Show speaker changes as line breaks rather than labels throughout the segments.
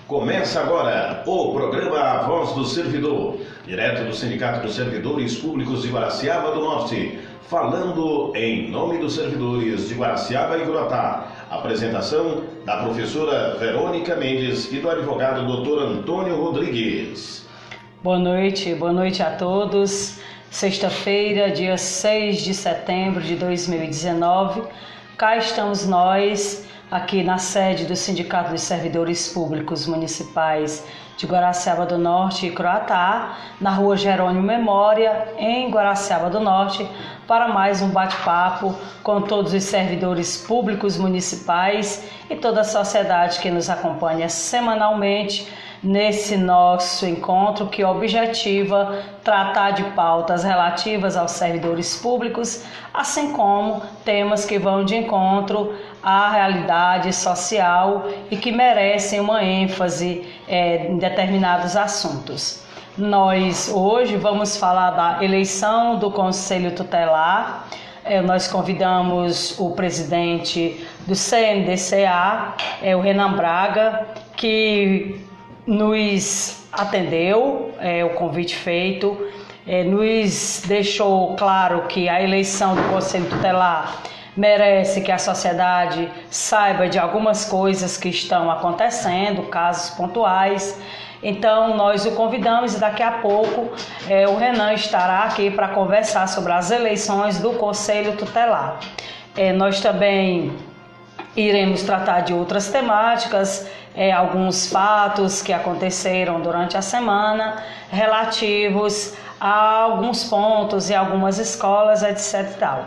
Começa agora o programa A Voz do Servidor, direto do Sindicato dos Servidores Públicos de Guaraciaba do Norte, falando em nome dos servidores de Guaraciaba e Guratá. Apresentação da professora Verônica Mendes e do advogado Dr. Antônio Rodrigues.
Boa noite a todos. Sexta-feira, dia 6 de setembro de 2019, cá estamos nós, aqui na sede do Sindicato dos Servidores Públicos Municipais de Guaraciaba do Norte e Croatá, na rua Jerônimo Memória, em Guaraciaba do Norte, para mais um bate-papo com todos os servidores públicos municipais e toda a sociedade que nos acompanha semanalmente nesse nosso encontro que objetiva tratar de pautas relativas aos servidores públicos, assim como temas que vão de encontro à realidade social e que merecem uma ênfase em determinados assuntos. Nós hoje vamos falar da eleição do Conselho Tutelar. Nós convidamos o presidente do CNDCA, o Renan Braga, que nos atendeu, o convite feito, nos deixou claro que a eleição do Conselho Tutelar merece que a sociedade saiba de algumas coisas que estão acontecendo, casos pontuais. Então nós o convidamos e daqui a pouco o Renan estará aqui para conversar sobre as eleições do Conselho Tutelar. Nós também iremos tratar de outras temáticas, alguns fatos que aconteceram durante a semana relativos a alguns pontos e algumas escolas, etc. e tal.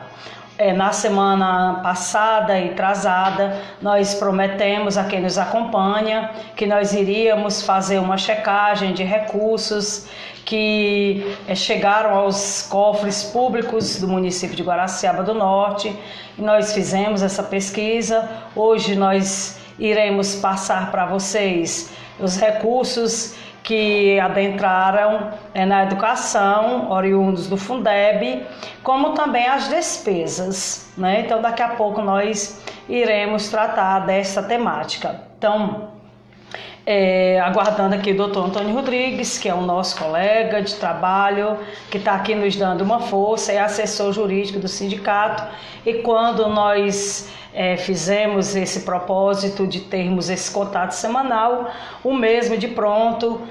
Na semana passada e atrasada, nós prometemos a quem nos acompanha que nós iríamos fazer uma checagem de recursos que chegaram aos cofres públicos do município de Guaraciaba do Norte. E nós fizemos essa pesquisa. Hoje nós iremos passar para vocês os recursos que adentraram na educação, oriundos do Fundeb, como também as despesas, né? Então, daqui a pouco nós iremos tratar dessa temática. Então, aguardando aqui o doutor Antônio Rodrigues, que é o nosso colega de trabalho, que está aqui nos dando uma força, é assessor jurídico do sindicato, e quando nós fizemos esse propósito de termos esse contato semanal, o mesmo de pronto,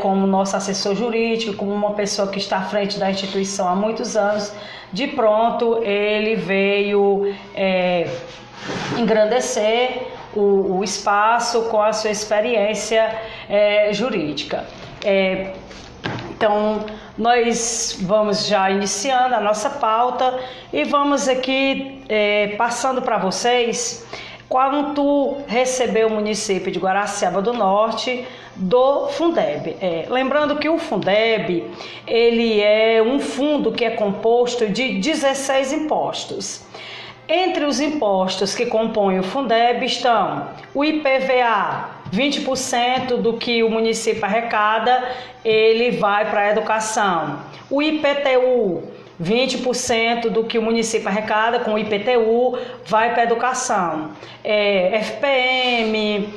como nosso assessor jurídico, como uma pessoa que está à frente da instituição há muitos anos, de pronto ele veio engrandecer o espaço com a sua experiência jurídica. Então, nós vamos já iniciando a nossa pauta e vamos aqui passando para vocês quanto recebeu o município de Guaraciaba do Norte do Fundeb. Lembrando que o Fundeb ele é um fundo que é composto de 16 impostos. Entre os impostos que compõem o Fundeb estão o IPVA, 20% do que o município arrecada, ele vai para a educação. O IPTU, 20% do que o município arrecada com o IPTU vai para a educação. FPM,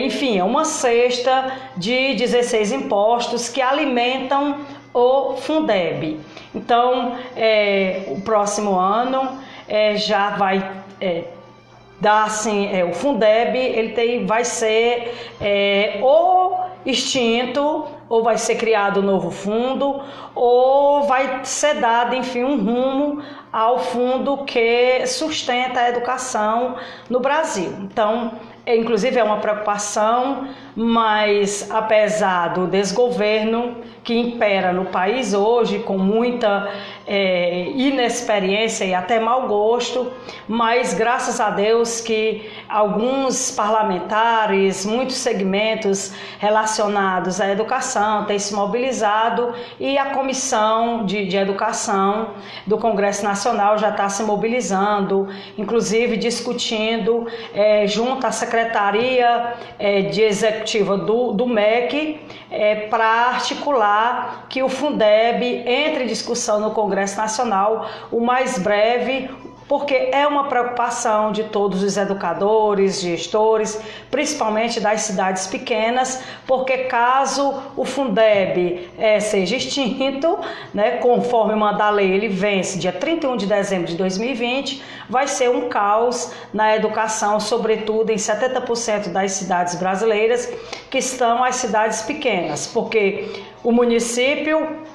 enfim, é uma cesta de 16 impostos que alimentam o Fundeb. Então, o próximo ano já vai dar assim, o Fundeb ele vai ser ou extinto, ou vai ser criado um novo fundo, ou vai ser dado, enfim, um rumo ao fundo que sustenta a educação no Brasil. Então, inclusive é uma preocupação, mas apesar do desgoverno que impera no país hoje, com muita inexperiência e até mau gosto, mas graças a Deus que alguns parlamentares, muitos segmentos relacionados à educação têm se mobilizado e a Comissão de Educação do Congresso Nacional já está se mobilizando, inclusive discutindo junto à Secretaria de Executiva do MEC para articular que o Fundeb entre em discussão no Congresso Nacional o mais breve porque é uma preocupação de todos os educadores, gestores, principalmente das cidades pequenas, porque caso o Fundeb seja extinto, né, conforme manda a lei, ele vence dia 31 de dezembro de 2020, vai ser um caos na educação, sobretudo em 70% das cidades brasileiras, que estão as cidades pequenas, porque o município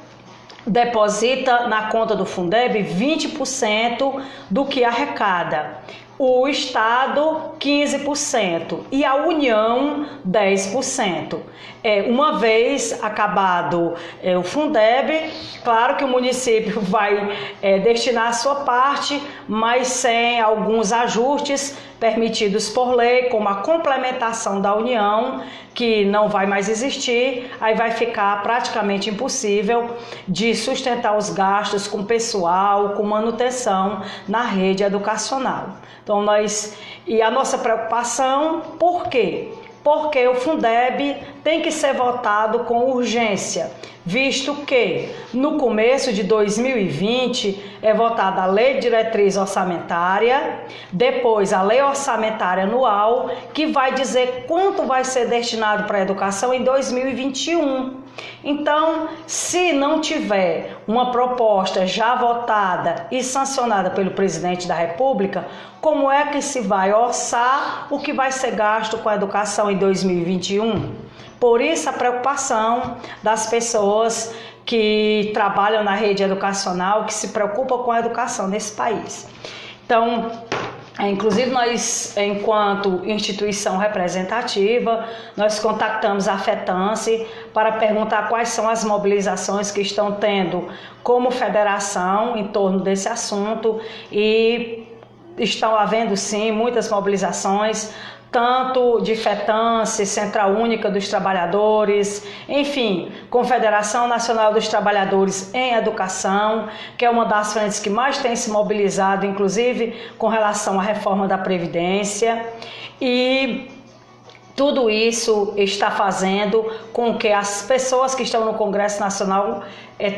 deposita na conta do Fundeb 20% do que arrecada, o Estado 15% e a União 10%. Uma vez acabado o Fundeb, claro que o município vai destinar a sua parte, mas sem alguns ajustes permitidos por lei, como a complementação da União, que não vai mais existir, aí vai ficar praticamente impossível de sustentar os gastos com pessoal, com manutenção na rede educacional. Então e a nossa preocupação, por quê? Porque o Fundeb tem que ser votado com urgência, visto que no começo de 2020 é votada a Lei de Diretriz Orçamentária, depois a Lei Orçamentária Anual, que vai dizer quanto vai ser destinado para a educação em 2021. Então, se não tiver uma proposta já votada e sancionada pelo presidente da República, como é que se vai orçar o que vai ser gasto com a educação em 2021? Por isso a preocupação das pessoas que trabalham na rede educacional, que se preocupam com a educação nesse país. Então, inclusive nós, enquanto instituição representativa, nós contactamos a FETANSE para perguntar quais são as mobilizações que estão tendo como federação em torno desse assunto, e estão havendo sim muitas mobilizações, tanto de FETANSE, Central Única dos Trabalhadores, enfim, Confederação Nacional dos Trabalhadores em Educação, que é uma das frentes que mais tem se mobilizado, inclusive com relação à reforma da Previdência, e tudo isso está fazendo com que as pessoas que estão no Congresso Nacional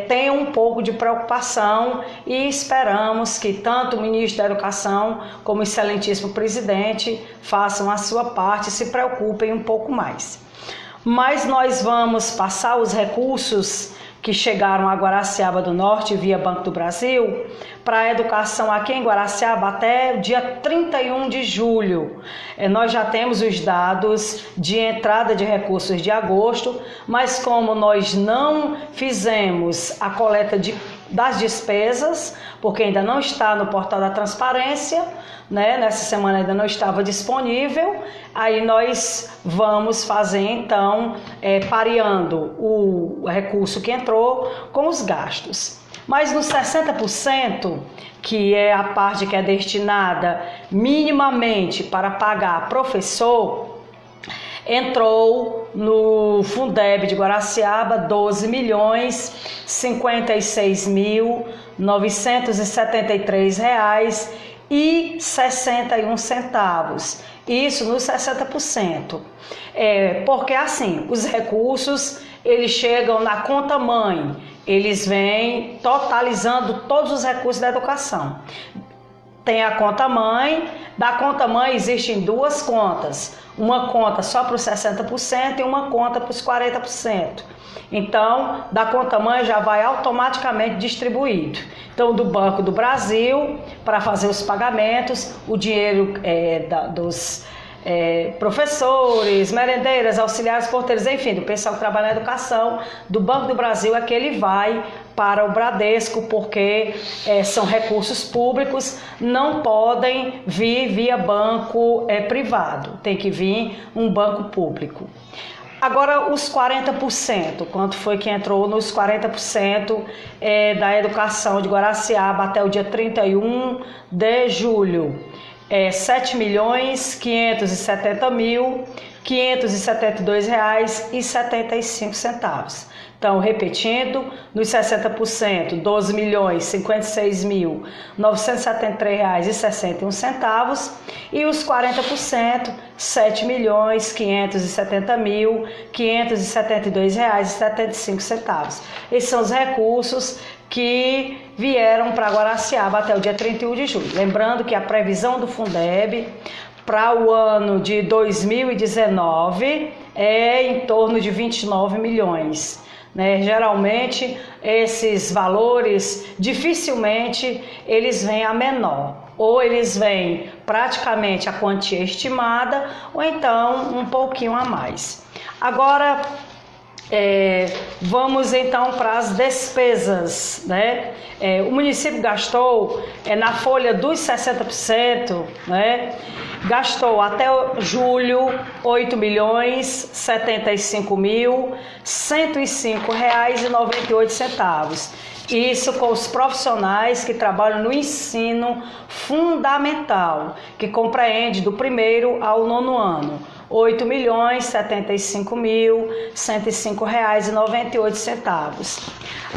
tenham um pouco de preocupação, e esperamos que tanto o ministro da Educação como o excelentíssimo presidente façam a sua parte e se preocupem um pouco mais. Mas nós vamos passar os recursos que chegaram a Guaraciaba do Norte via Banco do Brasil para a educação aqui em Guaraciaba até o dia 31 de julho. Nós já temos os dados de entrada de recursos de agosto, mas como nós não fizemos a coleta das despesas, porque ainda não está no portal da transparência, né? Nessa semana ainda não estava disponível, aí nós vamos fazer então, pareando o recurso que entrou com os gastos. Mas nos 60%, que é a parte que é destinada minimamente para pagar professor, entrou no Fundeb de Guaraciaba 12.056.973 reais e 61 centavos. Isso nos 60%. Porque assim, os recursos eles chegam na conta mãe, eles vêm totalizando todos os recursos da educação. Tem a conta mãe, da conta mãe existem duas contas, uma conta só para os 60% e uma conta para os 40%. Então, da conta mãe já vai automaticamente distribuído. Então, do Banco do Brasil, para fazer os pagamentos, o dinheiro dos professores, merendeiras, auxiliares, porteiros, enfim, do pessoal que trabalha na educação, do Banco do Brasil é que ele vai para o Bradesco, porque são recursos públicos, não podem vir via banco privado, tem que vir um banco público. Agora, os 40%, quanto foi que entrou nos 40% da educação de Guaraciaba até o dia 31 de julho? 7.570.572 reais e 75 centavos. Então, repetindo, nos 60%, 12.056.973 reais e 61 centavos, e os 40%, 7.570.572 reais e 75 centavos. Esses são os recursos que vieram para Guaraciaba até o dia 31 de julho. Lembrando que a previsão do Fundeb para o ano de 2019 é em torno de 29 milhões. Geralmente esses valores dificilmente eles vêm a menor, ou eles vêm praticamente a quantia estimada, ou então um pouquinho a mais. Agora vamos então para as despesas, o município gastou na folha dos 60%, gastou até julho R$ 8.075.105,98. Isso com os profissionais que trabalham no ensino fundamental, que compreende do 1º ao 9º ano. R$ 8.075.105,98.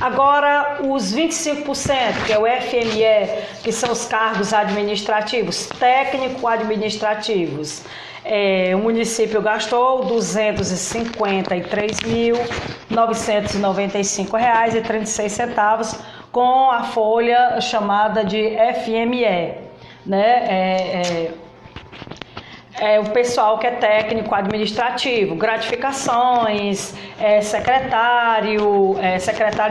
Agora, os 25%, que é o FME, que são os cargos administrativos, técnico-administrativos, o município gastou R$ 253.995,36 com a folha chamada de FME, o pessoal que é técnico administrativo, gratificações, secretário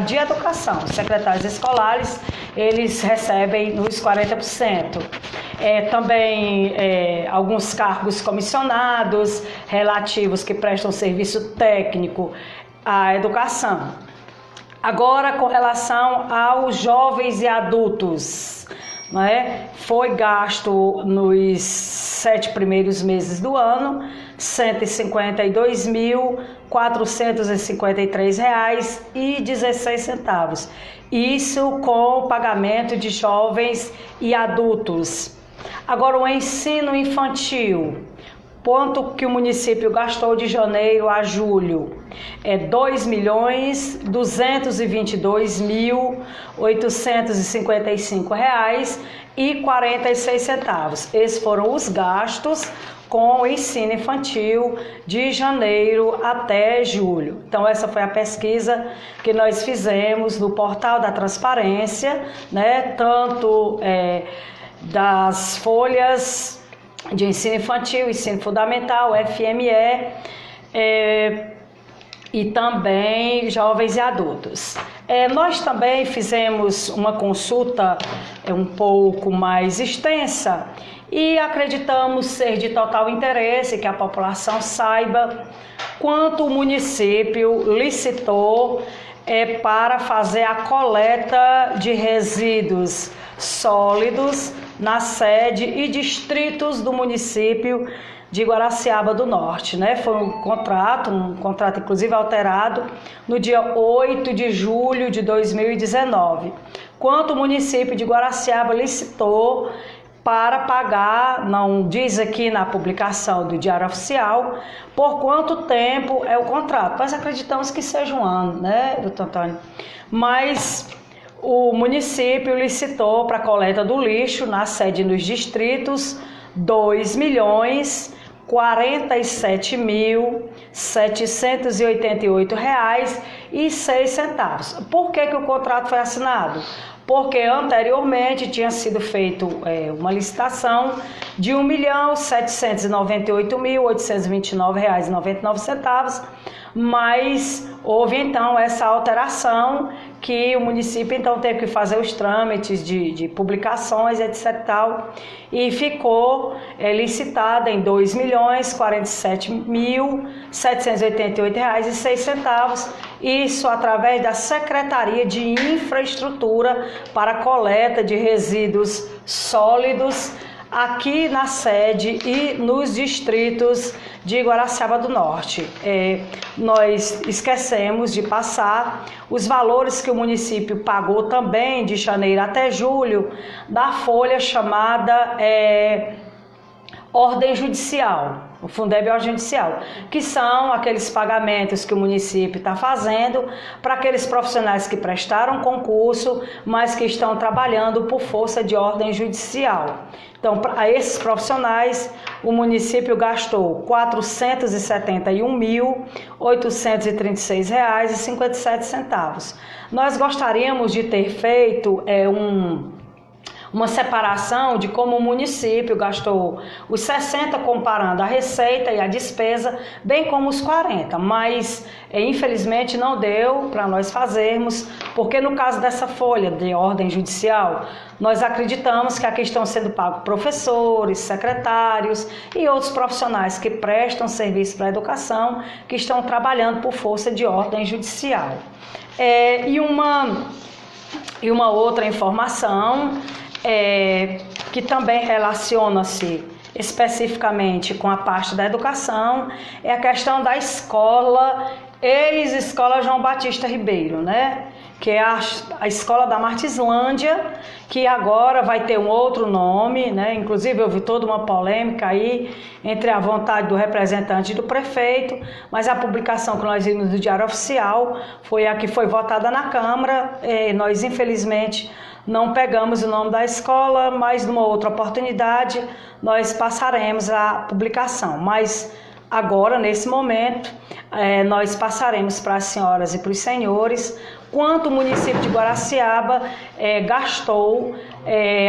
de educação, secretários escolares, eles recebem nos 40%. Também alguns cargos comissionados relativos que prestam serviço técnico à educação. Agora, com relação aos jovens e adultos, foi gasto nos 7 primeiros meses do ano R$ 152.453,16. Isso com o pagamento de jovens e adultos. Agora, o ensino infantil, quanto que o município gastou de janeiro a julho? R$ 2.222.855,46. Esses foram os gastos com o ensino infantil de janeiro até julho. Então, essa foi a pesquisa que nós fizemos no portal da transparência, tanto das folhas de ensino infantil, ensino fundamental, FME, e também jovens e adultos. Nós também fizemos uma consulta um pouco mais extensa e acreditamos ser de total interesse que a população saiba quanto o município licitou para fazer a coleta de resíduos sólidos na sede e distritos do município de Guaraciaba do Norte, Foi um contrato inclusive alterado no dia 8 de julho de 2019, quanto o município de Guaraciaba licitou para pagar, não diz aqui na publicação do Diário Oficial, por quanto tempo é o contrato. Nós acreditamos que seja um ano, doutor Antônio? Mas o município licitou para a coleta do lixo na sede nos distritos R$ 2.047.788,06. Por que o contrato foi assinado? Porque anteriormente tinha sido feito uma licitação de R$ 1.798.829,99, mas houve então essa alteração que o município então teve que fazer os trâmites de publicações, etc. e tal, e ficou licitada em R$ 2.047.788,06, isso através da Secretaria de Infraestrutura para a coleta de resíduos sólidos aqui na sede e nos distritos de Guaraciaba do Norte. Nós esquecemos de passar os valores que o município pagou também de janeiro até julho da folha chamada ordem judicial. o Fundeb é judicial, que são aqueles pagamentos que o município está fazendo para aqueles profissionais que prestaram concurso, mas que estão trabalhando por força de ordem judicial. Então, para esses profissionais, o município gastou R$ 471.836,57. Nós gostaríamos de ter feito uma separação de como o município gastou os 60 comparando a receita e a despesa, bem como os 40, mas infelizmente não deu para nós fazermos, porque no caso dessa folha de ordem judicial, nós acreditamos que aqui estão sendo pagos professores, secretários e outros profissionais que prestam serviço para a educação, que estão trabalhando por força de ordem judicial. E uma outra informação, que também relaciona-se especificamente com a parte da educação, é a questão da escola, ex-escola João Batista Ribeiro, né? Que é a escola da Martislândia, que agora vai ter um outro nome, né? Inclusive houve toda uma polêmica aí entre a vontade do representante e do prefeito, mas a publicação que nós vimos no Diário Oficial foi a que foi votada na Câmara. Nós infelizmente não pegamos o nome da escola, mas numa outra oportunidade nós passaremos a publicação. Mas agora, nesse momento, nós passaremos para as senhoras e para os senhores quanto o município de Guaraciaba gastou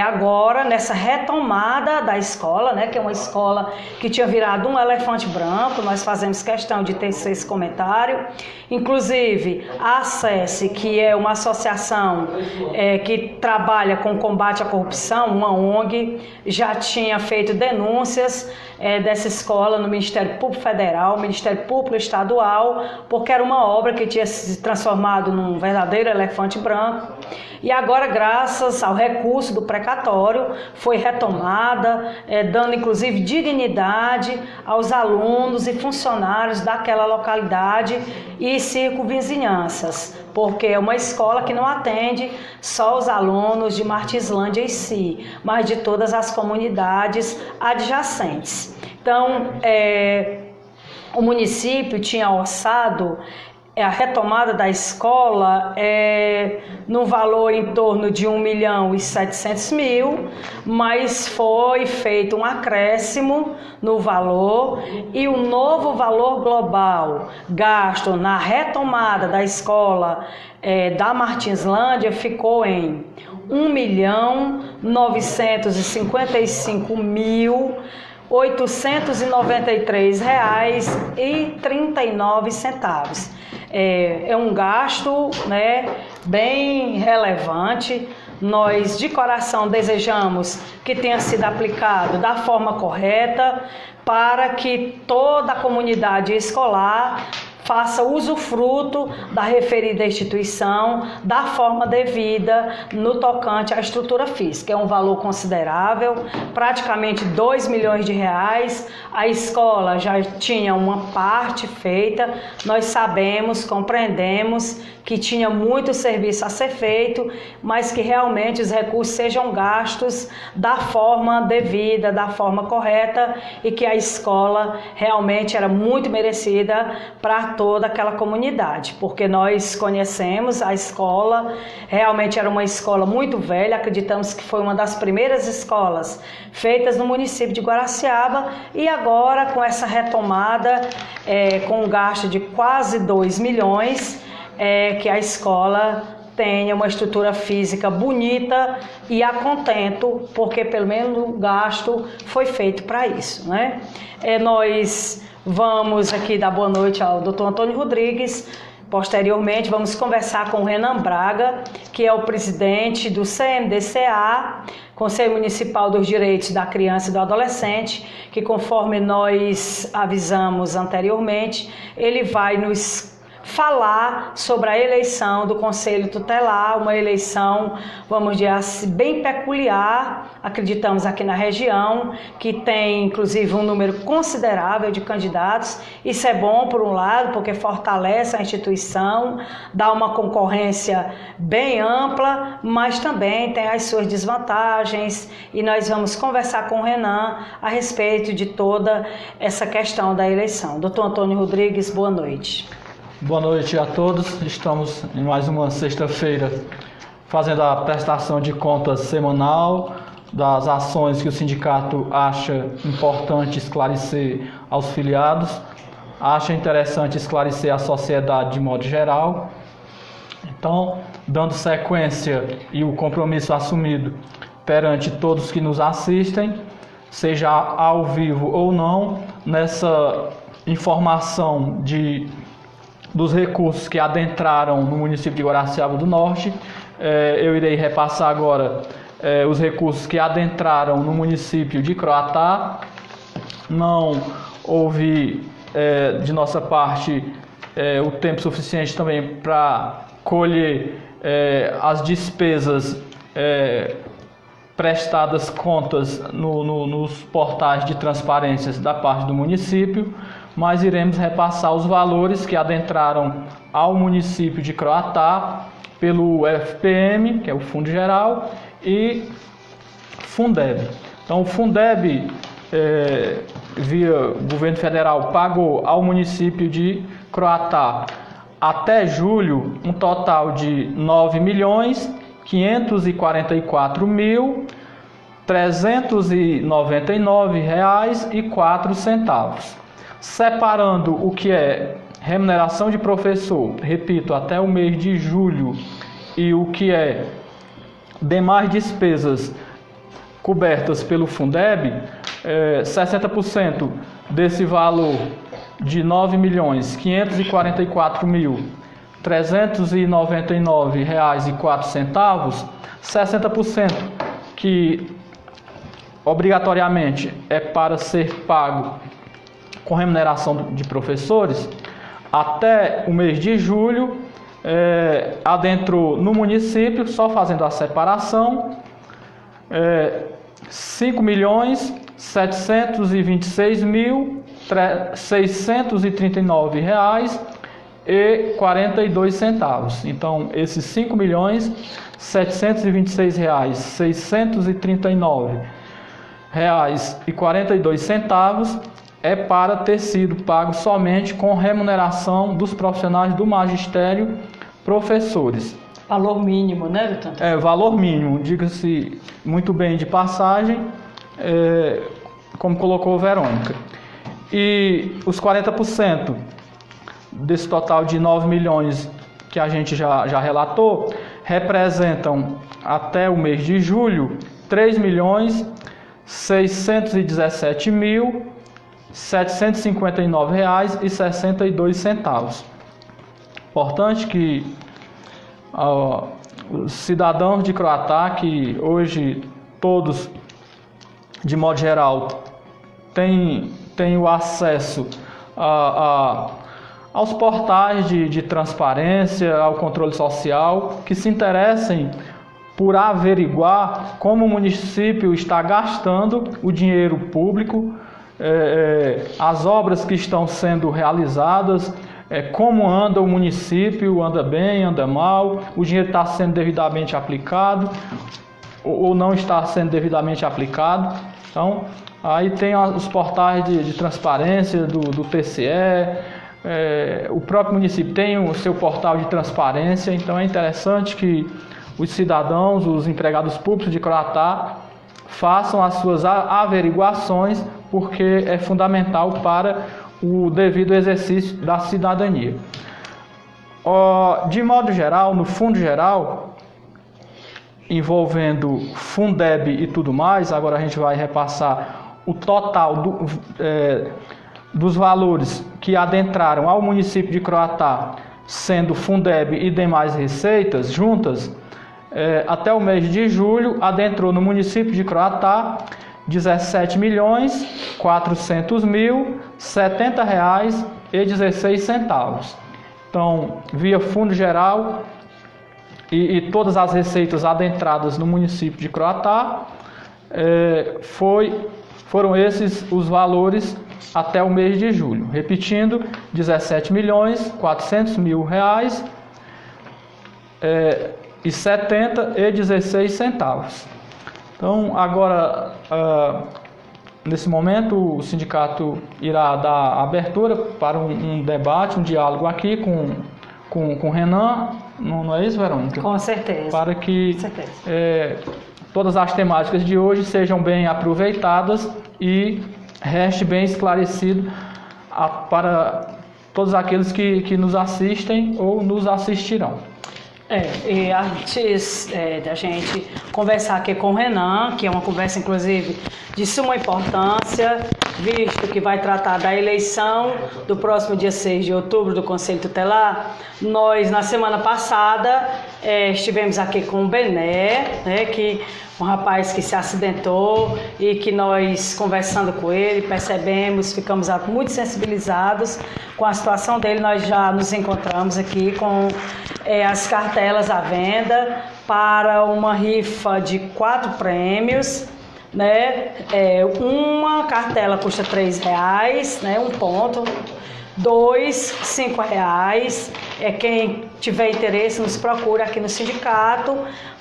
agora nessa retomada da escola, né, que é uma escola que tinha virado um elefante branco. Nós fazemos questão de tecer esse comentário. Inclusive, a ACESSE, que é uma associação que trabalha com combate à corrupção, uma ONG, já tinha feito denúncias dessa escola no Ministério Público Federal, Ministério Público Estadual, porque era uma obra que tinha se transformado num verdadeiro elefante branco. E agora, graças ao recurso do precatório, foi retomada, dando inclusive dignidade aos alunos e funcionários daquela localidade e circunvizinhanças, porque é uma escola que não atende só os alunos de Martislândia em si, mas de todas as comunidades adjacentes. Então, o município tinha orçado a retomada da escola no valor em torno de 1.700.000, mas foi feito um acréscimo no valor e o novo valor global gasto na retomada da escola da Martislândia ficou em R$ 1.953.893,39. É um gasto, né, bem relevante. Nós de coração desejamos que tenha sido aplicado da forma correta para que toda a comunidade escolar faça usufruto da referida instituição da forma devida no tocante à estrutura física. É um valor considerável, praticamente R$ 2 milhões. A escola já tinha uma parte feita, nós sabemos, compreendemos que tinha muito serviço a ser feito, mas que realmente os recursos sejam gastos da forma devida, da forma correta, e que a escola realmente era muito merecida para toda aquela comunidade, porque nós conhecemos a escola, realmente era uma escola muito velha, acreditamos que foi uma das primeiras escolas feitas no município de Guaraciaba, e agora com essa retomada, com um gasto de quase 2 milhões, que a escola tenha uma estrutura física bonita e a contento, porque pelo menos o gasto foi feito para isso, né? Nós vamos aqui dar boa noite ao Dr. Antônio Rodrigues. Posteriormente, vamos conversar com o Renan Braga, que é o presidente do CMDCA, Conselho Municipal dos Direitos da Criança e do Adolescente, que, conforme nós avisamos anteriormente, ele vai nos falar sobre a eleição do Conselho Tutelar, uma eleição, vamos dizer assim, bem peculiar, acreditamos aqui na região, que tem inclusive um número considerável de candidatos. Isso é bom por um lado, porque fortalece a instituição, dá uma concorrência bem ampla, mas também tem as suas desvantagens, e nós vamos conversar com o Renan a respeito de toda essa questão da eleição. Doutor Antônio Rodrigues, boa noite.
Boa noite a todos. Estamos em mais uma sexta-feira fazendo a prestação de contas semanal das ações que o sindicato acha importante esclarecer aos filiados, acha interessante esclarecer a sociedade de modo geral. Então, dando sequência e o compromisso assumido perante todos que nos assistem, seja ao vivo ou não, nessa informação dos recursos que adentraram no município de Guaraciaba do Norte, eu irei repassar agora os recursos que adentraram no município de Croatá. Não houve, de nossa parte, o tempo suficiente também para colher as despesas prestadas contas nos portais de transparências da parte do município, mas iremos repassar os valores que adentraram ao município de Croatá pelo FPM, que é o Fundo Geral, e Fundeb. Então, o Fundeb, via governo federal, pagou ao município de Croatá até julho um total de R$ 9.544.399,04. Separando o que é remuneração de professor, repito, até o mês de julho, e o que é demais despesas cobertas pelo Fundeb, 60% desse valor de R$ 9.544.399,04, 60% que obrigatoriamente é para ser pago com remuneração de professores, até o mês de julho, adentrou no município, só fazendo a separação, R$ 5.726.639,42. Então, esses R$ 5.726.639,42 é para ter sido pago somente com remuneração dos profissionais do magistério, professores.
Valor mínimo, né, doutor?
Valor mínimo, diga-se muito bem de passagem, como colocou Verônica. E os 40% desse total de 9 milhões que a gente já relatou, representam até o mês de julho R$ 3.617.759,62. Importante que os cidadãos de Croatá, que hoje todos, de modo geral, têm o acesso aos portais de transparência, ao controle social, que se interessem por averiguar como o município está gastando o dinheiro público, as obras que estão sendo realizadas, como anda o município, anda bem, anda mal, o dinheiro está sendo devidamente aplicado ou não está sendo devidamente aplicado. Então, aí tem os portais de transparência do TCE, o próprio município tem o seu portal de transparência, então é interessante que os cidadãos, os empregados públicos de Croatá façam as suas averiguações, porque é fundamental para o devido exercício da cidadania. De modo geral, no Fundo Geral, envolvendo Fundeb e tudo mais, agora a gente vai repassar o total dos valores que adentraram ao município de Croatá, sendo Fundeb e demais receitas juntas. Até o mês de julho, adentrou no município de Croatá R$ 17.400.070,16. Então, via Fundo Geral e todas as receitas adentradas no município de Croatá, foram esses os valores até o mês de julho. Repetindo, R$17.400.000 e 70,16 centavos. Então, agora, nesse momento, o sindicato irá dar abertura para um debate, um diálogo aqui com o Renan, não é isso, Verônica?
Com certeza.
Para que
Com certeza.
Todas as temáticas de hoje sejam bem aproveitadas e reste bem esclarecido para todos aqueles que nos assistem ou nos assistirão.
E antes da gente conversar aqui com o Renan, que é uma conversa inclusive de suma importância, visto que vai tratar da eleição do próximo dia 6 de outubro do Conselho Tutelar, nós na semana passada estivemos aqui com o Bené, que um rapaz que se acidentou e que nós, conversando com ele, percebemos, ficamos muito sensibilizados com a situação dele. Nós já nos encontramos aqui com as cartelas à venda para uma rifa de 4 prêmios. Uma cartela custa R$3, um ponto. 2, R$5. Quem tiver interesse, nos procura aqui no sindicato,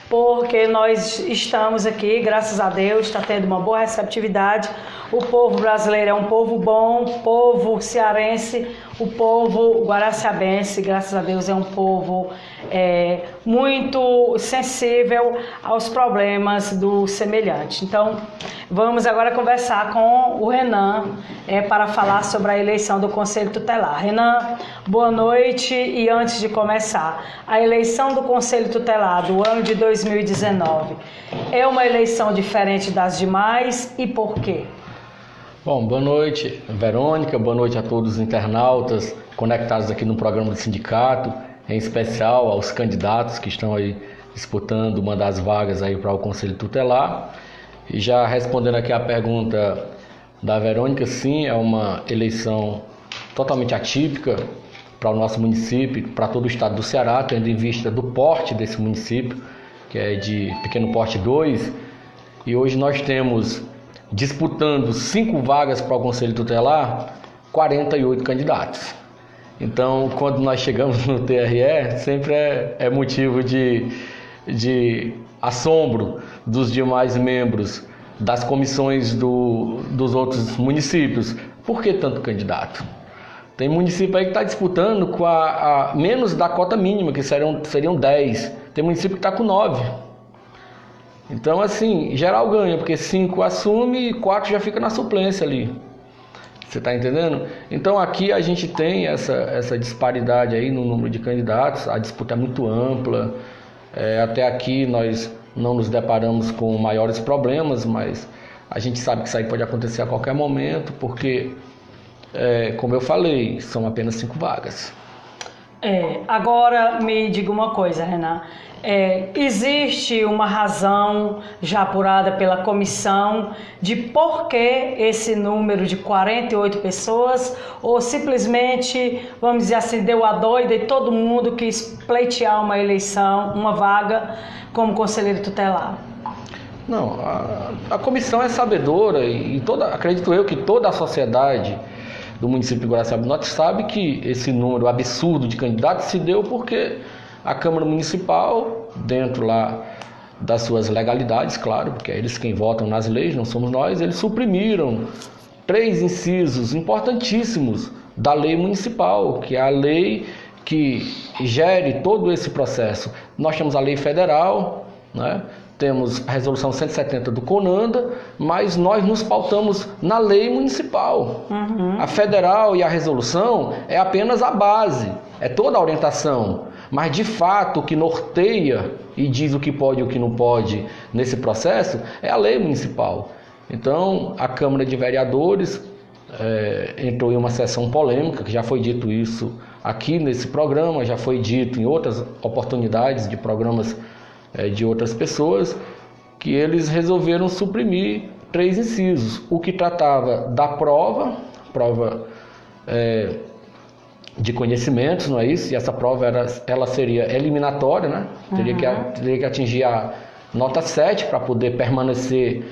porque nós estamos aqui, graças a Deus, está tendo uma boa receptividade. O povo brasileiro é um povo bom, o povo cearense, o povo guaraciabense, graças a Deus, é um povo muito sensível aos problemas do semelhante. Então, vamos agora conversar com o Renan para falar sobre a eleição do Conselho Tutelar. Renan, boa noite. E antes de começar, a eleição do Conselho Tutelar do ano de 2019 é uma eleição diferente das demais e por quê?
Bom, boa noite, Verônica, boa noite a todos os internautas conectados aqui no programa do sindicato, em especial aos candidatos que estão aí disputando uma das vagas aí para o Conselho Tutelar. E já respondendo aqui a pergunta da Verônica, sim, é uma eleição totalmente atípica para o nosso município, para todo o estado do Ceará, tendo em vista do porte desse município, que é de pequeno porte 2, e hoje nós temos, disputando 5 vagas para o Conselho Tutelar, 48 candidatos. Então, quando nós chegamos no TRE, sempre é motivo de assombro dos demais membros das comissões dos outros municípios. Por que tanto candidato? Tem município aí que está disputando com a menos da cota mínima, que seriam 10. Tem município que está com 9. Então, assim, geral ganha, porque 5 assume e 4 já fica na suplência ali. Você está entendendo? Então, aqui a gente tem essa disparidade aí no número de candidatos, a disputa é muito ampla. Até aqui nós não nos deparamos com maiores problemas, mas a gente sabe que isso aí pode acontecer a qualquer momento, porque, como eu falei, são apenas 5 vagas.
Agora me diga uma coisa, Renan. Existe uma razão já apurada pela comissão de por que esse número de 48 pessoas, ou simplesmente, vamos dizer assim, deu a doida e todo mundo quis pleitear uma eleição, uma vaga como conselheiro tutelar?
Não, a comissão é sabedora e acredito eu que toda a sociedade do município de Guaraciaba do Norte sabe que esse número absurdo de candidatos se deu porque a Câmara Municipal, dentro lá das suas legalidades, claro, porque é eles quem votam nas leis, não somos nós, eles suprimiram 3 incisos importantíssimos da lei municipal, que é a lei que gere todo esse processo. Nós temos a lei federal, né? Temos a resolução 170 do CONANDA, mas nós nos pautamos na lei municipal.
Uhum.
A federal e a resolução é apenas a base, é toda a orientação. Mas, de fato, o que norteia e diz o que pode e o que não pode nesse processo é a lei municipal. Então, a Câmara de Vereadores entrou em uma sessão polêmica, que já foi dito isso aqui nesse programa, já foi dito em outras oportunidades de programas de outras pessoas, que eles resolveram suprimir 3 incisos. O que tratava da prova de conhecimentos, não é isso? E essa prova ela seria eliminatória, né? Teria que atingir a nota 7 para poder permanecer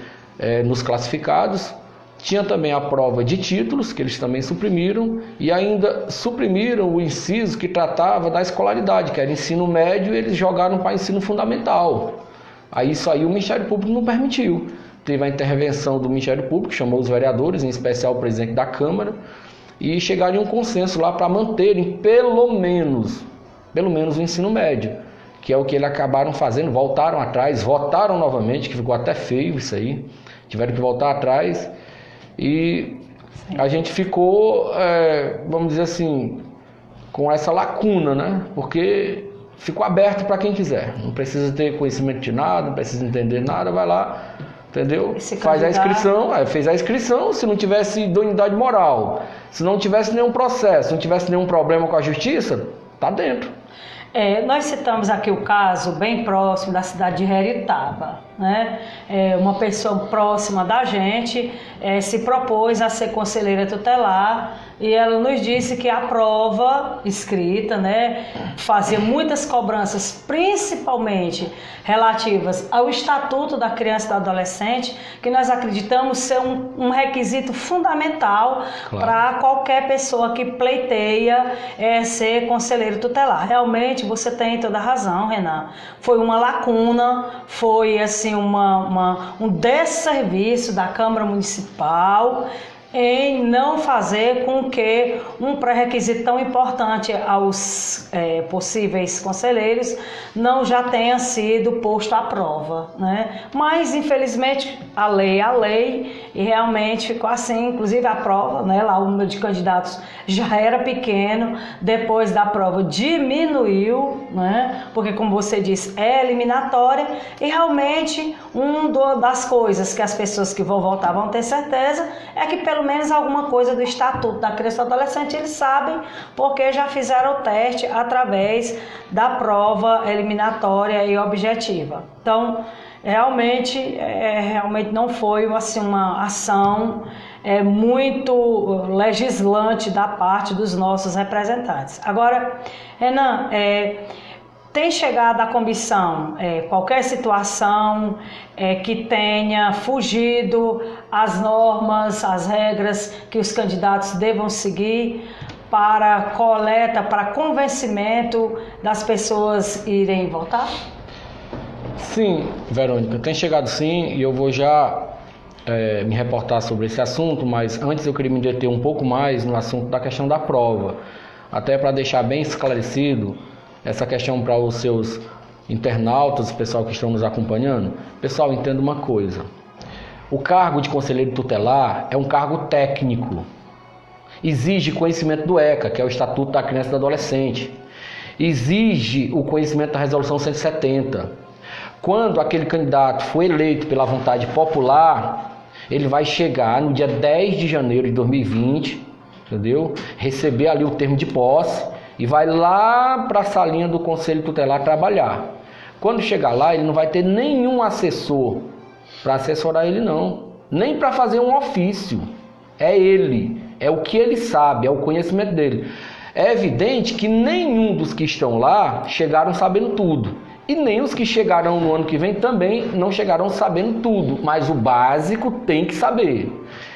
nos classificados. Tinha também a prova de títulos, que eles também suprimiram, e ainda suprimiram o inciso que tratava da escolaridade, que era ensino médio, e eles jogaram para ensino fundamental. Aí isso aí o Ministério Público não permitiu. Teve a intervenção do Ministério Público, chamou os vereadores, em especial o presidente da Câmara, e chegaram em um consenso lá para manterem pelo menos o ensino médio, que é o que eles acabaram fazendo, voltaram atrás, votaram novamente, que ficou até feio isso aí, tiveram que voltar atrás, e a gente ficou, vamos dizer assim, com essa lacuna, né? Porque ficou aberto para quem quiser, não precisa ter conhecimento de nada, não precisa entender nada, vai lá, entendeu? Faz a inscrição, fez a inscrição, se não tivesse idoneidade moral, se não tivesse nenhum processo, não tivesse nenhum problema com a justiça, tá dentro.
Nós citamos aqui o caso bem próximo da cidade de Heritaba, né? Uma pessoa próxima da gente se propôs a ser conselheira tutelar e ela nos disse que a prova escrita, né, fazia muitas cobranças, principalmente relativas ao Estatuto da Criança e do Adolescente, que nós acreditamos ser um requisito fundamental para qualquer pessoa que pleiteia ser conselheiro tutelar. Realmente, você tem toda a razão, Renan. Foi uma lacuna, foi assim um desserviço da Câmara Municipal em não fazer com que um pré-requisito tão importante aos possíveis conselheiros não já tenha sido posto à prova, né? Mas, infelizmente, a lei é a lei e realmente ficou assim. Inclusive a prova, né, lá o número de candidatos já era pequeno, depois da prova diminuiu, né? Porque, como você disse, é eliminatória e realmente das coisas que as pessoas que vão votar vão ter certeza é que pelo menos alguma coisa do Estatuto da Criança e do Adolescente eles sabem, porque já fizeram o teste através da prova eliminatória e objetiva. Então, realmente não foi assim, uma ação muito legislante da parte dos nossos representantes. Agora, Renan, tem chegado à comissão qualquer situação que tenha fugido às normas, às regras que os candidatos devam seguir para coleta, para convencimento das pessoas irem votar?
Sim, Verônica, tem chegado sim, e eu vou já me reportar sobre esse assunto, mas antes eu queria me deter um pouco mais no assunto da questão da prova, até para deixar bem esclarecido essa questão para os seus internautas, o pessoal que estão nos acompanhando. Pessoal, entenda uma coisa: o cargo de conselheiro tutelar é um cargo técnico, exige conhecimento do ECA, que é o Estatuto da Criança e do Adolescente, exige o conhecimento da Resolução 170. Quando aquele candidato for eleito pela vontade popular, ele vai chegar no dia 10 de janeiro de 2020, entendeu? Receber ali o termo de posse e vai lá para a salinha do Conselho Tutelar trabalhar. Quando chegar lá, ele não vai ter nenhum assessor para assessorar ele, não. Nem para fazer um ofício. É ele, é o que ele sabe, é o conhecimento dele. É evidente que nenhum dos que estão lá chegaram sabendo tudo. E nem os que chegarão no ano que vem também não chegarão sabendo tudo. Mas o básico tem que saber.